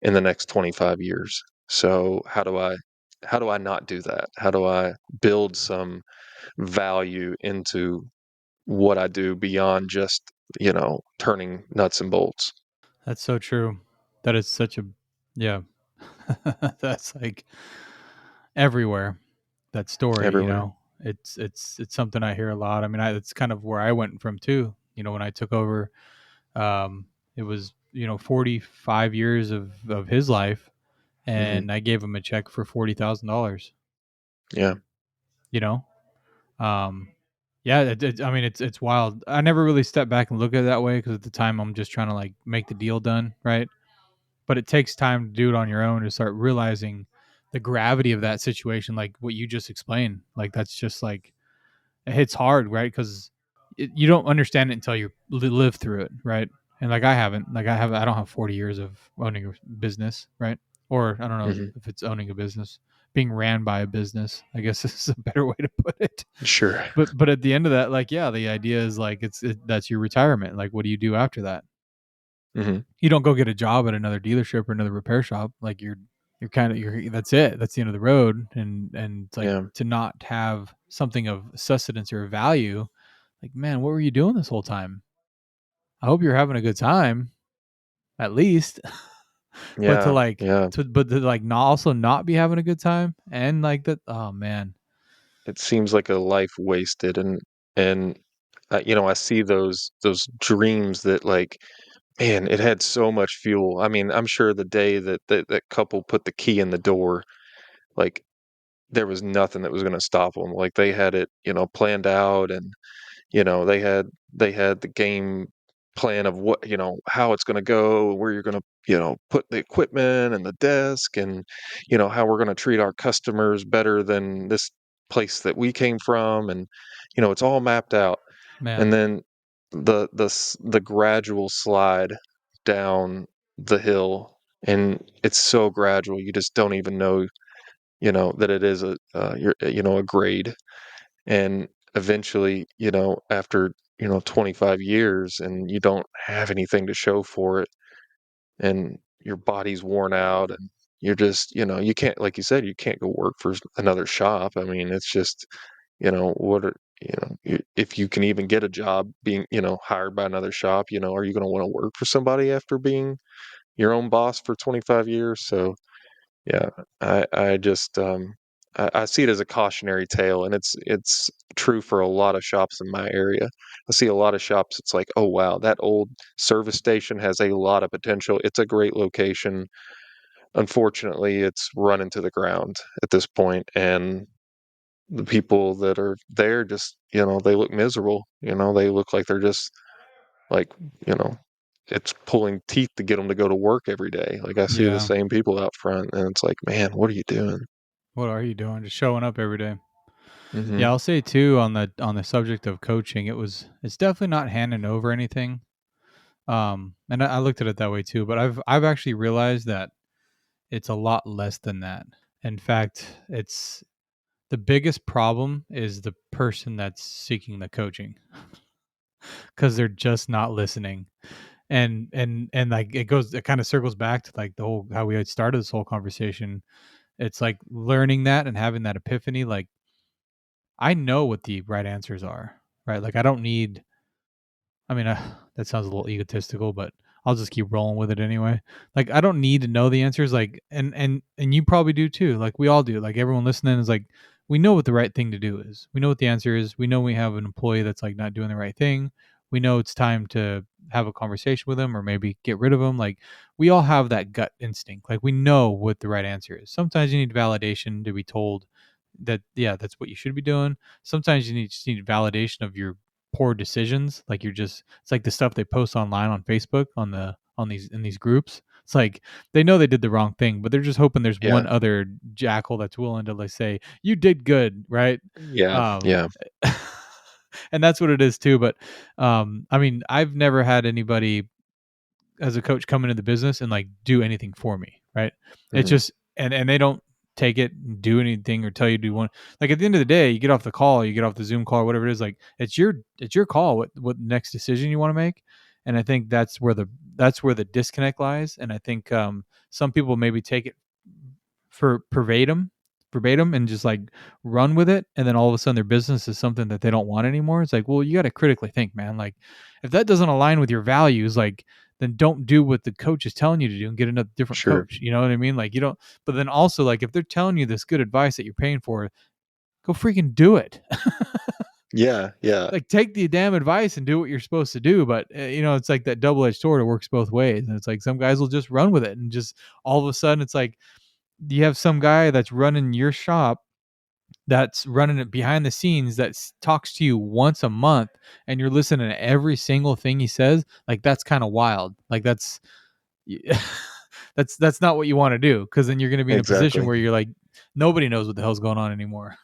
in the next 25 years. So how do I not do that? How do I build some value into what I do beyond just, turning nuts and bolts? That's so true. That is such a, yeah. That's like everywhere. That story, everywhere. it's something I hear a lot. I mean, it's kind of where I went from too. When I took over, it was 45 years of his life, Hmm. and I gave him a check for $40,000. Yeah. You know, um, yeah. I mean, it's wild. I never really stepped back and look at it that way because at the time I'm just trying to like make the deal done, right? But it takes time to do it on your own to start realizing the gravity of that situation, like what you just explained. Like that's just like it hits hard, right? Because you don't understand it until you live through it, right? And like I haven't, like I don't have 40 years of owning a business, right? Or I don't know Hmm. if it's owning a business, being ran by a business, I guess is a better way to put it. Sure. But at the end of that, like yeah, the idea is like that's your retirement. Like what do you do after that? Hmm. You don't go get a job at another dealership or another repair shop. Like you're kind of you're that's it. That's the end of the road. And it's like Yeah. to not have something of sustenance or value. Like man, what were you doing this whole time? I hope you're having a good time at least. But to Yeah. like Yeah. to like not also not be having a good time and like that. Oh man, It seems like a life wasted, and I see those dreams that like, man, it had so much fuel. I mean, I'm sure the day that couple put the key in the door, like there was nothing that was going to stop them. Like they had it, planned out, and they had the game plan of what, how it's going to go, where you're going to, put the equipment and the desk, and how we're going to treat our customers better than this place that we came from, and it's all mapped out. And man, then the gradual slide down the hill, and it's so gradual you just don't even know, that it is a grade. And eventually, after 25 years, and you don't have anything to show for it, and your body's worn out, and you're just, you can't, like you said, you can't go work for another shop. I mean, it's just, what are, if you can even get a job being, hired by another shop, are you going to want to work for somebody after being your own boss for 25 years? So yeah, I just I see it as a cautionary tale, and it's true for a lot of shops in my area. I see a lot of shops. It's like, oh wow, that old service station has a lot of potential. It's a great location. Unfortunately, it's run into the ground at this point, and the people that are there just, they look miserable. They look like they're just like, you know, it's pulling teeth to get them to go to work every day. Like I see the yeah. same people out front, and it's like, man, what are you doing? What are you doing? Just showing up every day. Yeah, Hmm. I'll say too on the subject of coaching, it's definitely not handing over anything. And I looked at it that way too, but I've actually realized that it's a lot less than that. In fact, it's the biggest problem is the person that's seeking the coaching because they're just not listening. And like it kind of circles back to like the whole how we had started this whole conversation. It's like learning that and having that epiphany. Like I know what the right answers are, right? Like I don't need I mean, that sounds a little egotistical, but I'll just keep rolling with it anyway. Like, I don't need to know the answers. Like, and you probably do too. Like, we all do. Like, everyone listening is like, we know what the right thing to do is. We know what the answer is. We know we have an employee that's like not doing the right thing. We know it's time to have a conversation with them or maybe get rid of them. Like, we all have that gut instinct. Like, we know what the right answer is. Sometimes you need validation to be told that yeah, that's what you should be doing. Sometimes you just need validation of your poor decisions. Like you're just it's like the stuff they post online on Facebook on these in these groups. It's like they know they did the wrong thing, but they're just hoping there's Yeah, one other jackal that's willing to like say you did good, right? yeah, Um, yeah. and that's what it is too. But I mean, I've never had anybody as a coach come into the business and like do anything for me, right? It's Hmm. just and they don't take it and do anything or tell you to do one. Like at the end of the day, you get off the call, you get off the Zoom call, or whatever it is. Like it's your call. What next decision you want to make? And I think that's where the disconnect lies. And I think some people maybe take it for verbatim and just like run with it and then all of a sudden their business is something that they don't want anymore. It's like, well, you got to critically think, man. Like if that doesn't align with your values, like then don't do what the coach is telling you to do and get another different Sure. coach. You know what I mean? Like, you don't, but then also, like, if they're telling you this good advice that you're paying for, go freaking do it. Yeah, yeah, Like, take the damn advice and do what you're supposed to do. But it's like that double-edged sword. It works both ways. And it's like some guys will just run with it, and just all of a sudden it's like you have some guy that's running your shop, that's running it behind the scenes, that talks to you once a month, and you're listening to every single thing he says. Like, that's kind of wild. Like, that's that's not what you want to do, because then you're going to be in a position exactly. where you're like, nobody knows what the hell's going on anymore.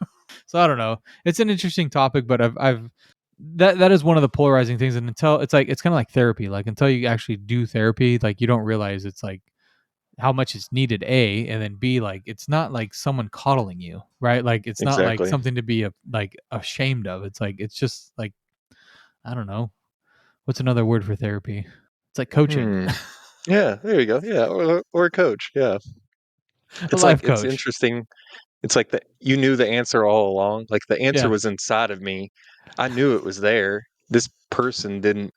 So I don't know. It's an interesting topic, but I've that is one of the polarizing things. And until it's like, it's kind of like therapy. Like, until you actually do therapy, like, you don't realize it's like how much is needed, A, and then B, like, it's not like someone coddling you, right? Like, it's not like Exactly. something to be like ashamed of. It's like, it's just like, I don't know, what's another word for therapy? It's like coaching. Hmm. Yeah, there you go. Yeah, or a coach. Yeah. A It's like life it's coach. interesting. It's like you knew the answer all along. Like the answer Yeah. was inside of me. I knew it was there. This person didn't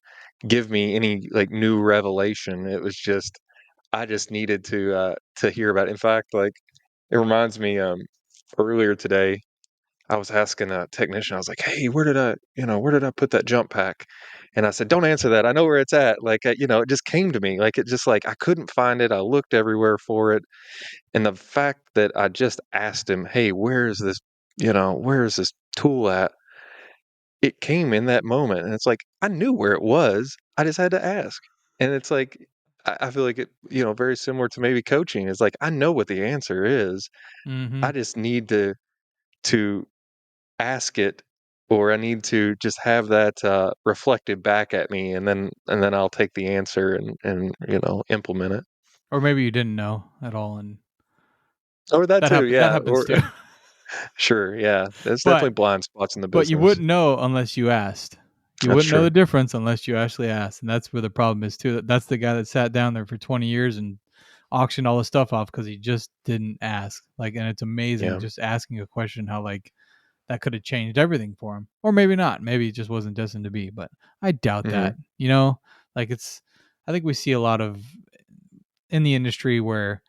give me any like new revelation. It was just I just needed to hear about it. In fact, like it reminds me earlier today I was asking a technician, I was like, "Hey, where did I put that jump pack?" And I said, "Don't answer that. I know where it's at." Like, it just came to me. Like, it just like I couldn't find it. I looked everywhere for it. And the fact that I just asked him, "Hey, where is this tool at?" It came in that moment. And it's like, I knew where it was. I just had to ask. And it's like, I feel like very similar to maybe coaching. It's like, I know what the answer is. Mm-hmm. I just need to ask it, or I need to just have that reflected back at me, and then I'll take the answer and implement it. Or maybe you didn't know at all, and Or that too, that yeah. happens Or too. sure, yeah. There's but definitely blind spots in the but you business. wouldn't know unless you asked. You That's wouldn't know true. the difference unless you actually asked, and that's where the problem is too. That's the guy that sat down there for 20 years and auctioned all the stuff off because he just didn't ask. Like, and it's amazing Yeah. just asking a question, how like that could have changed everything for him, or maybe not. Maybe it just wasn't destined to be. But I doubt Hmm. that. Like, it's. I think we see a lot of in the industry where,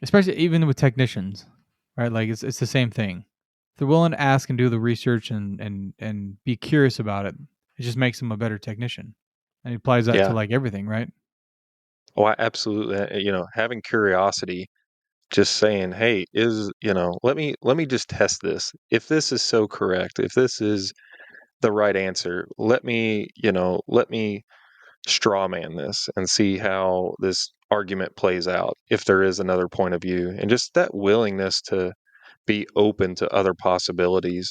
especially even with technicians, right? Like, it's the same thing. If they're willing to ask and do the research and be curious about it, it just makes them a better technician. And he applies that to Yeah. like everything, right? Oh, I absolutely. Having curiosity, just saying, "Hey, let me just test this. If this is so correct, if this is the right answer, let me straw man this and see how this argument plays out if there is another point of view." And just that willingness to be open to other possibilities.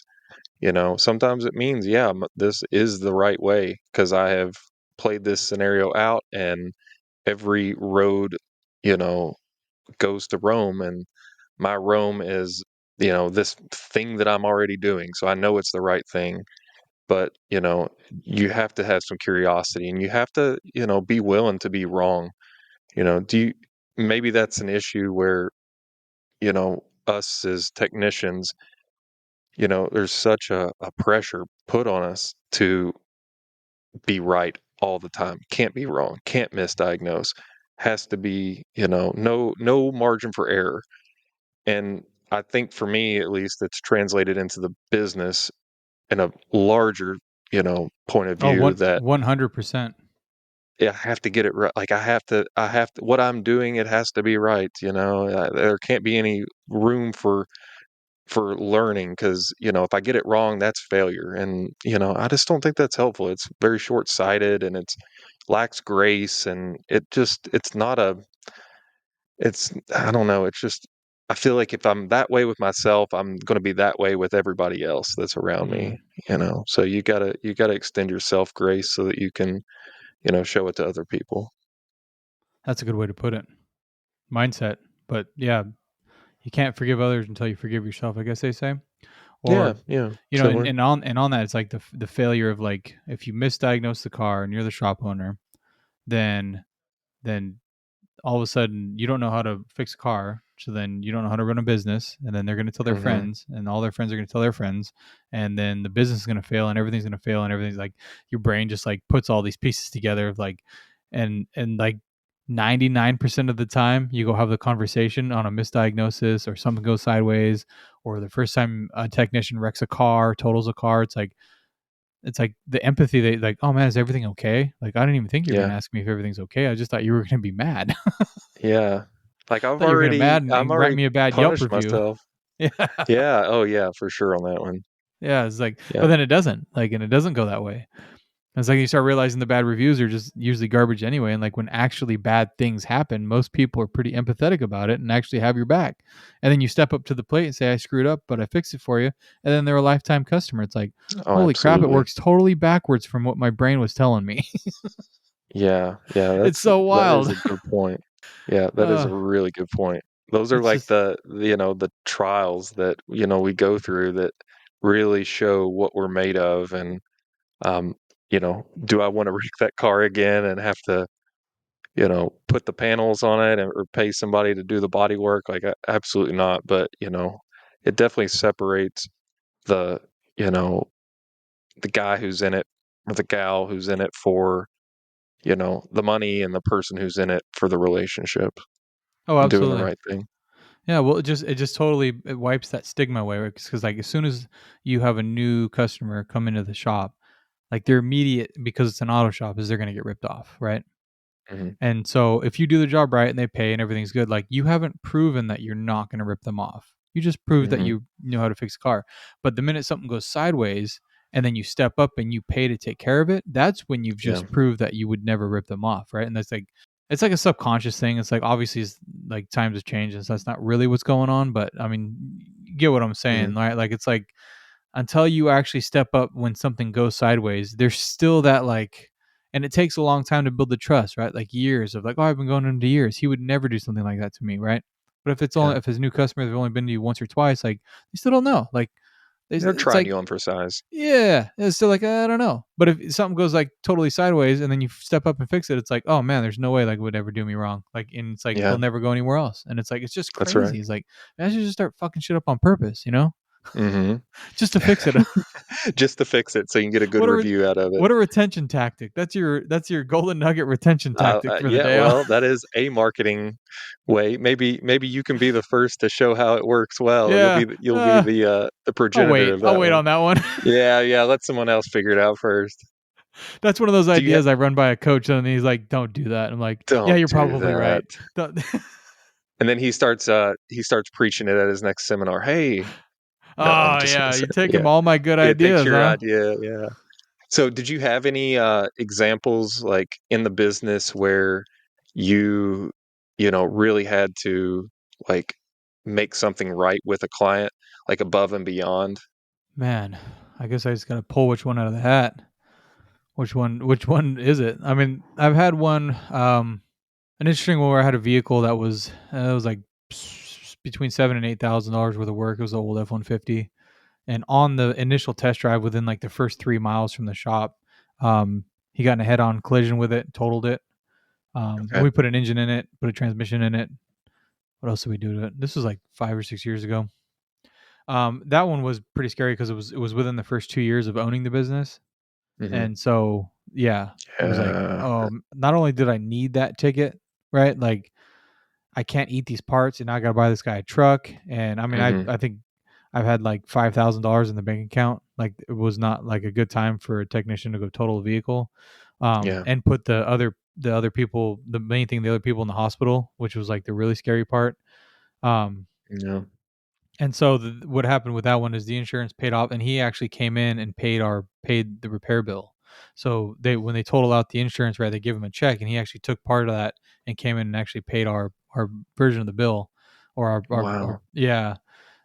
Sometimes it means, yeah, this is the right way because I have played this scenario out, and every road, you know, goes to Rome, and my Rome is, this thing that I'm already doing. So I know it's the right thing. But, you have to have some curiosity, and you have to, be willing to be wrong. Do you, maybe that's an issue where, us as technicians, there's such a pressure put on us to be right all the time. Can't be wrong, can't misdiagnose. Has to be, no margin for error. And I think for me at least, it's translated into the business in a larger, point of Oh, view that 100%. I have to get it right. Like I have to, what I'm doing, it has to be right. There can't be any room for learning because if I get it wrong, that's failure. And I just don't think that's helpful. It's very short sighted, and it's lacks grace, and it's not a it's I don't know. It's just I feel like if I'm that way with myself, I'm going to be that way with everybody else that's around me. Mm, So you gotta extend yourself grace so that you can show it to other people. that's a good way to put it. Mindset. But yeah, you can't forgive others until you forgive yourself, I guess they say. Yeah, Or, yeah, and, similar. and on that, it's like the failure of, like, if you misdiagnose the car and you're the shop owner, then then all of a sudden you don't know how to fix a car, so then you don't know how to run a business, and then they're going to tell their Mhm. friends, and all their friends are going to tell their friends, and then the business is going to fail, and everything's going to fail, and everything's like your brain just like puts all these pieces together of like, and like 99% of the time you go have the conversation on a misdiagnosis or something goes sideways, or the first time a technician wrecks a car, totals a car, it's like the empathy they like, oh man, is everything okay? Like, I didn't even think you were Yeah. gonna ask me if everything's okay. I just thought you were gonna be mad. Yeah. Like, Thought you were gonna mad I'm and write already me a bad Yelp punished review. myself. Yeah. Yeah. Oh, yeah, for sure on that one. Yeah. It's like, but Yeah. then it doesn't. Like, and it doesn't go that way. It's like you start realizing the bad reviews are just usually garbage anyway. And like when actually bad things happen, most people are pretty empathetic about it and actually have your back. And then you step up to the plate and say, I screwed up, but I fixed it for you. And then they're a lifetime customer. It's like, Oh, holy crap, it absolutely. works totally backwards from what my brain was telling me. Yeah. Yeah, It's so that is wild. a good point. Yeah, that is a Uh, really good point. Those are it's like just, the trials that, we go through that really show what we're made of and, um, do I wanna wreck that car again and have to, put the panels on it or pay somebody to do the body work? Like, absolutely not, but, it definitely separates the, you know, the guy who's in it or the gal who's in it for, the money and the person who's in it for the relationship oh, and doing the absolutely. right thing. Yeah, well, it just totally it wipes that stigma away because like as soon as you have a new customer come into the shop, like their immediate because it's an auto shop is they're gonna get ripped off, right? Mhm. And so if you do the job right and they pay and everything's good, like you haven't proven that you're not going to rip them off. You just proved that Mhm. you know how to fix a car. But the minute something goes sideways and then you step up and you pay to take care of it, that's when you've Yeah. just proved that you would never rip them off, right? And that's like it's like a subconscious thing. It's like obviously it's like times have changed and so that's not really what's going on, but I mean, you get what I'm Mhm. saying, right? Like it's like until you actually step up when something goes sideways, there's still that like, and it takes a long time to build the trust, right? Like years of like, oh, I've been going into years. He would never do something like that to me, right? But if it's only Yeah. if his new customer they've only been to you once or twice, like they still don't know. Like They're it's trying like you on for size. yeah, it's still like I don't know. But if something goes like totally sideways and then you step up and fix it, it's like oh man, there's no way like it would ever do me wrong. Like and it's like they'll Yeah, never go anywhere else. And it's like it's just that's right. crazy. It's like I should just start fucking shit up on purpose, you know, Mhm. just to fix it. Just to fix it so you can get a good What a re- review out of it. what a retention tactic. That's your golden nugget retention tactic for the Yeah, day. well, that is a marketing way. Maybe you can be the first to show how it works well. Yeah. You'll be the I'll progenitor wait. of I'll that wait one. on that one. Yeah, yeah, let someone else figure it out first. That's one of those Do you ha ideas I run by a coach and he's like, "Don't do that." I'm like, "Yeah, Don't you're do probably that. right." Don't- And then he starts preaching it at his next seminar. "Hey." No, I'm oh just yeah, messing. you're taking Yeah. all my good Yeah, it takes ideas, your huh? idea, yeah. So, did you have any, examples, like, in the business where you, really had to, like, make something right with a client, like, above and beyond? Man, I guess I just gotta pull which one out of the hat. Which one is it? I mean, I've had one an interesting one where I had a vehicle that was it was like between $7,000 and $8,000 worth of work. It was an old F-150. And on the initial test drive, within like the first 3 miles from the shop, he got in a head-on collision with it, totaled it. And Okay. we put an engine in it, put a transmission in it. What else did we do to it? This was like 5 or 6 years ago. That one was pretty scary because it was within the first 2 years of owning the business, Mhm. and so yeah, it was like, Yeah. not only did I need that ticket, right? Like I can't eat these parts, and now I got to buy this guy a truck. And I mean, Mhm. I think I've had like $5,000 in the bank account. Like it was not like a good time for a technician to go total a vehicle, Yeah. and put the other people, the main thing, the other people in the hospital, which was like the really scary part. Um, Yeah. and so what happened with that one is the insurance paid off, and he actually came in and paid the repair bill. So they when they total out the insurance, right, they give him a check, and he actually took part of that and came in and actually paid our version of the bill, or our Wow. yeah.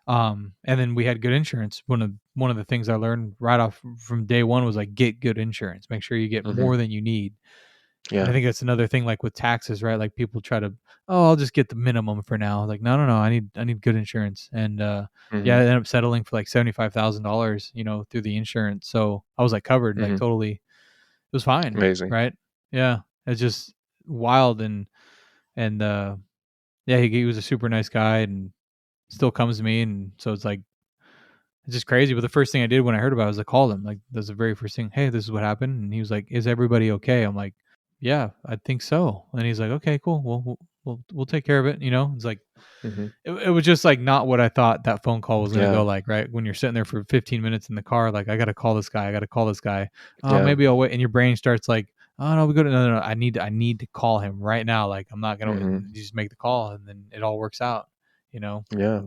And then we had good insurance. One of the things I learned right off from day one was like get good insurance. Make sure you get Mhm. more than you need. And I Yeah. think that's another thing, like with taxes, right? Like people try to, oh, I'll just get the minimum for now. Like, no, no, no, I need good insurance. And yeah, I Mhm. ended up settling for like $75,000, through the insurance. So I was like covered, like Mhm. totally, it was fine, Amazing. right? Yeah, it's just wild, and And yeah, he was a super nice guy and still comes to me, and so it's like it's just crazy. But the first thing I did when I heard about it was I called him. Like that's the very first thing. Hey, this is what happened, and he was like, "Is everybody okay?" I'm like, "Yeah, I think so." And he's like, "Okay, cool. Well, we'll take care of it." It's like Mhm. it was just like not what I thought that phone call was gonna Yeah. go like. Right when you're sitting there for 15 minutes in the car, like I got to call this guy. I got to call this guy. Yeah. Maybe I'll wait. And your brain starts like, oh no, we go to no. I need to call him right now. Like I'm not gonna. Mhm. And you just make the call, and then it all works out. You know. Yeah.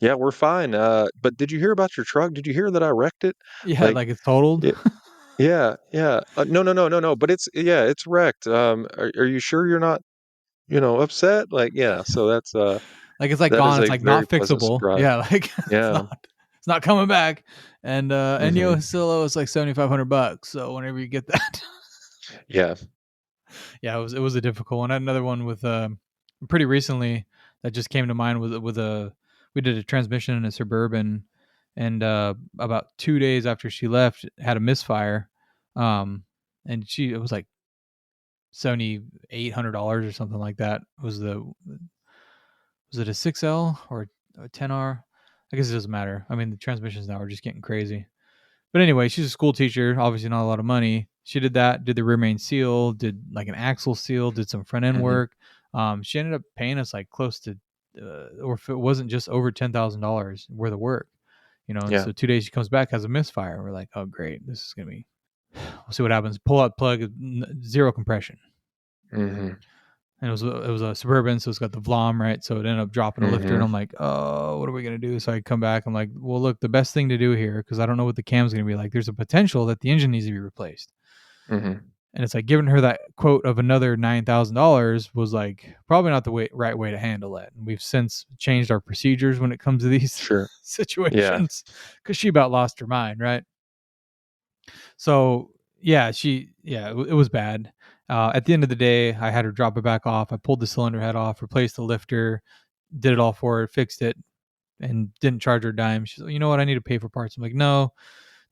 Yeah, we're fine, but did you hear about your truck? Did you hear that I wrecked it? Yeah, Like, like it's totaled. it yeah, yeah. No, no, no, no, no, but it's yeah, it's wrecked. Are you sure you're not, upset? Like, yeah, so Like it's like that is gone. It's a like very not pleasant fixable. surprise. Yeah, like Yeah. it's not coming back. And Ennio Mhm. still owes like $7,500. So whenever you get that, Yeah. yeah, it was a difficult one. I had another one with pretty recently that just came to mind with a we did a transmission in a suburban, and about 2 days after she left, had a misfire, um, and it was like $7,800 or something like that. Was it a 6L or a 10R? I guess it doesn't matter. I mean, the transmissions now are just getting crazy. But anyway, she's a school teacher, obviously not a lot of money. She did that, did the rear main seal, did like an axle seal, did some front end Mhm. work. She ended up paying us like close to, or if it wasn't just over $10,000 worth of work, And Yeah. so 2 days she comes back, has a misfire. We're like, oh great, this is gonna be. We'll see what happens. Pull out plug, zero compression. Mhm. And it was a suburban, so it's got the Vlam, right? So it ended up dropping a lifter, and Mhm. I'm like, oh, what are we gonna do? So I come back. I'm like, well, look, the best thing to do here, because I don't know what the cam's gonna be like. There's a potential that the engine needs to be replaced, Mhm. and it's like giving her that quote of another $9,000 was like probably not the right way to handle it. And we've since changed our procedures when it comes to these Sure. Yeah. situations, because she about lost her mind, right? So yeah, it was bad. At the end of the day, I had her drop it back off. I pulled the cylinder head off, replaced the lifter, did it all for her, fixed it, and didn't charge her a dime. She's like, you know what? I need to pay for parts. I'm like, no,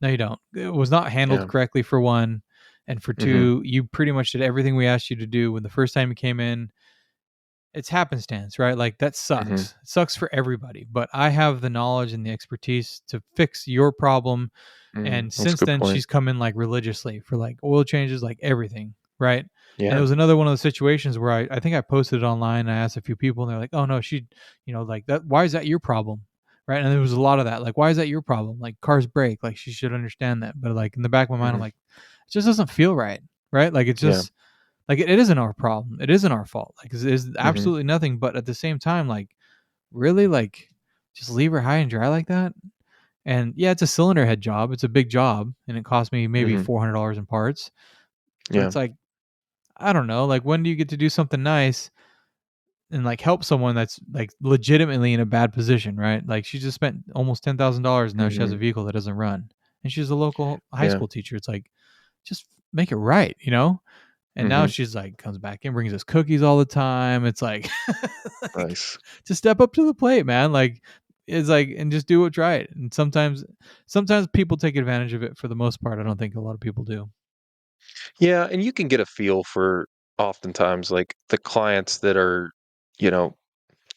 no, you don't. It was not handled Yeah. correctly for one, and for Mhm. two, you pretty much did everything we asked you to do when the first time you came in. It's happenstance, right? Like that Mhm. sucks. It sucks for everybody. But I have the knowledge and the expertise to fix your problem. And That's a since good then, point. she's come in like religiously for like oil changes, like everything, right? And it Yeah. was another one of the situations where I think I posted it online. I asked a few people, and they're like, "Oh no, like that. Why is that your problem?" Right? And there was a lot of that. Like, why is that your problem? Like, cars break. Like, she should understand that. But like in the back of my mind, I'm Mhm. like, it just doesn't feel right, right? Like it's Yeah. just like it isn't our problem. It isn't our fault. Like it's Mhm. absolutely nothing. But at the same time, like really, like just leave her high and dry like that. And yeah, it's a cylinder head job. It's a big job, and it cost me maybe Mhm. $400 in parts. But Yeah. it's like I don't know. Like when do you get to do something nice and like help someone that's like legitimately in a bad position, right? Like she just spent almost $10,000, and now she has a Mhm. vehicle that doesn't run, and she's a local high Yeah. school teacher. It's like just make it right. And now Mhm. she's like comes back and brings us cookies all the time. It's like, like Nice. to step up to the plate, man. Like it's like and just do what's right. And sometimes people take advantage of it. For the most part, I don't think a lot of people do. Yeah, and you can get a feel for oftentimes, like, the clients that are, you know,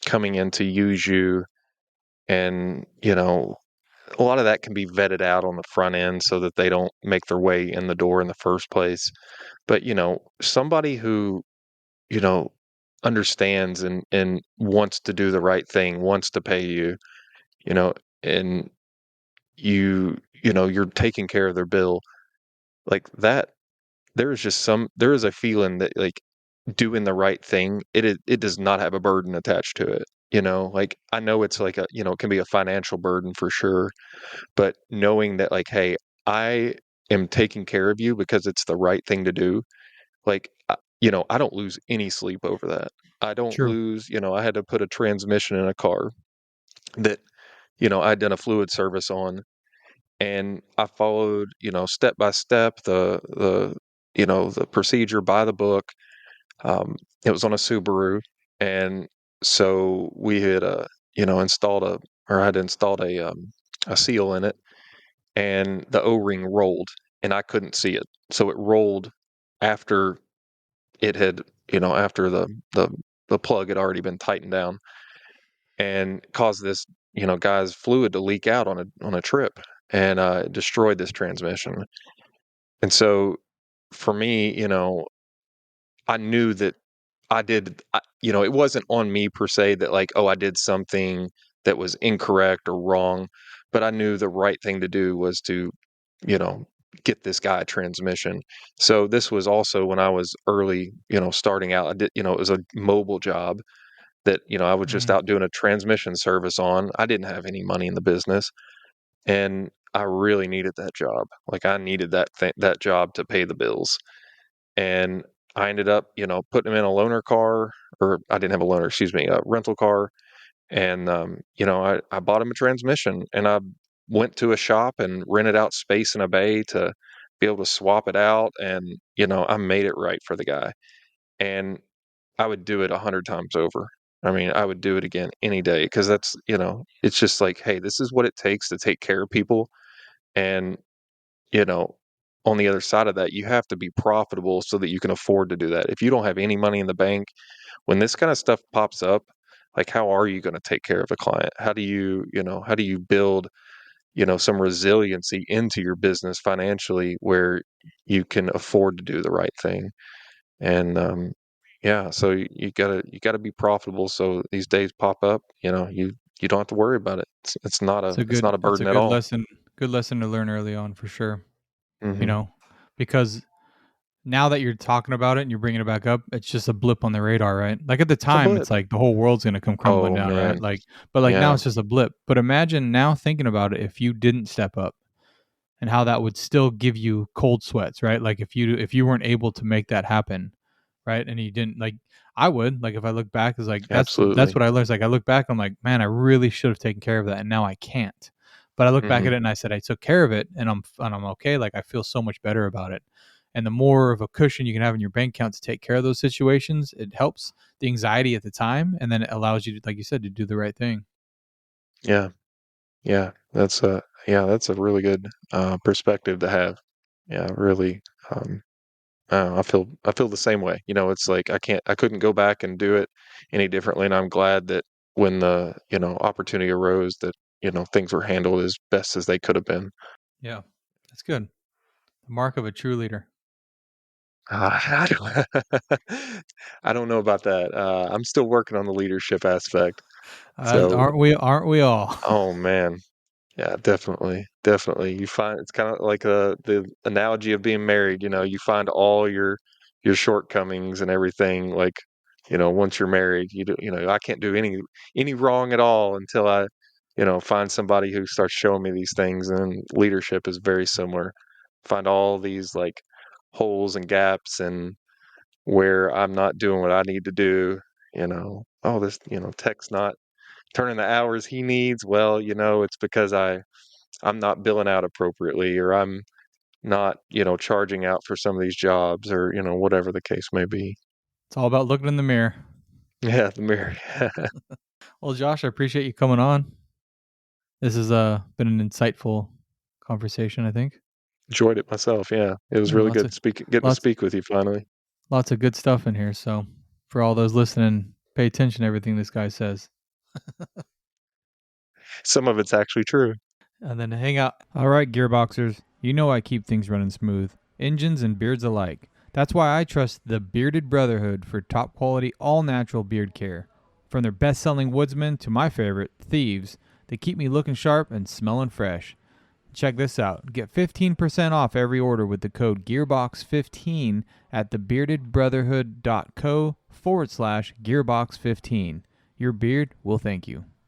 coming in to use you and, a lot of that can be vetted out on the front end so that they don't make their way in the door in the first place. But, somebody who, you know, understands and wants to do the right thing, wants to pay you, you know, and you're taking care of their bill, like that there is a feeling that, like, doing the right thing, it does not have a burden attached to it, Like, I know it's like it can be a financial burden for sure, but knowing that, like, "Hey, I am taking care of you because it's the right thing to do," like, I don't lose any sleep over that. I don't True. lose I had to put a transmission in a car that, I'd done a fluid service on, and I followed, step by step the procedure by the book. It was on a Subaru, and so we had installed I had installed a seal in it, and the O-ring rolled, and I couldn't see it. So it rolled after it had after the the plug had already been tightened down, and caused this guy's fluid to leak out on a trip, and destroyed this transmission. And so for me, I knew that it wasn't on me per se that like, oh, I did something that was incorrect or wrong, but I knew the right thing to do was to, you know, get this guy a transmission. So this was also when I was early, starting out. I did, it was a mobile job that, I was just out doing a transmission service on. I didn't have any money in the business, and I really needed that job. Like I needed that job to pay the bills. And I ended up, putting him in a loaner car, or I didn't have a loaner, excuse me, a rental car. And, I bought him a transmission, and I went to a shop and rented out space in a bay to be able to swap it out. And, I made it right for the guy. And I would do it 100 times over. I mean, I would do it again any day, because that's, it's just like, hey, this is what it takes to take care of people. And, you know, on the other side of that, you have to be profitable so that you can afford to do that. If you don't have any money in the bank, when this kind of stuff pops up, like how are you going to take care of a client? How do you build, some resiliency into your business financially where you can afford to do the right thing? And yeah, so you gotta be profitable. So these days pop up, you don't have to worry about it. It's not a it's not a That's a burden at good all. lesson. Good lesson to learn early on for sure. You Hmm. know, because now that you're talking about it and you're bringing it back up, it's just a blip on the radar, right? Like at the It's a time, blip. it's like the whole world's gonna come crumbling Oh down, right? man, But now yeah, it's just a blip. But imagine now thinking about it if you didn't step up and how that would still give you cold sweats, right? Like if you weren't able to make that happen, right? And you didn't like I would like if I look back, is like that's absolutely. what I learned. It's like I look back, I'm like, man, I really should have taken care of that, and now I can't. But I look back at Hmm. it and I said I took care of it, and I'm okay. Like I feel so much better about it. And the more of a cushion you can have in your bank account to take care of those situations, it helps the anxiety at the time, and then it allows you to, like you said, to do the right thing. Yeah, yeah. That's a really good perspective to have. Yeah, really. Um, I feel the same way. It's like I couldn't go back and do it any differently, and I'm glad that when the opportunity arose, that things were handled as best as they could have been. Yeah, that's good. The mark of a true leader. I don't, I don't know about that. I'm still working on the leadership aspect. So, Aren't we? Aren't we all? oh man, yeah, definitely, definitely. You find it's kind of like the analogy of being married. You find all your shortcomings and everything. Like, once you're married, I can't do any wrong at all until I, find somebody who starts showing me these things. And leadership is very similar. Find all these like holes and gaps and where I'm not doing what I need to do. Oh, this, tech's not turning the hours he needs. Well, it's because I'm not billing out appropriately, or I'm not, charging out for some of these jobs, or, whatever the case may be. It's all about looking in the mirror. Yeah, the mirror. Well, Josh, I appreciate you coming on. This has been an insightful conversation, I think. Enjoyed it myself. Yeah, it was Yeah, really good getting to lots speak with you finally. lots of good stuff in here. So, for all those listening, pay attention to everything this guy says. Some of it's actually true. And then hang out. All right, gearboxers, you know I keep things running smooth, engines and beards alike. That's why I trust the Bearded Brotherhood for top quality, all natural beard care. From their best selling Woodsman to my favorite, Thieves, they keep me looking sharp and smelling fresh. Check this out. Get 15% off every order with the code Gearbox15 at thebeardedbrotherhood.co/Gearbox15. Your beard will thank you.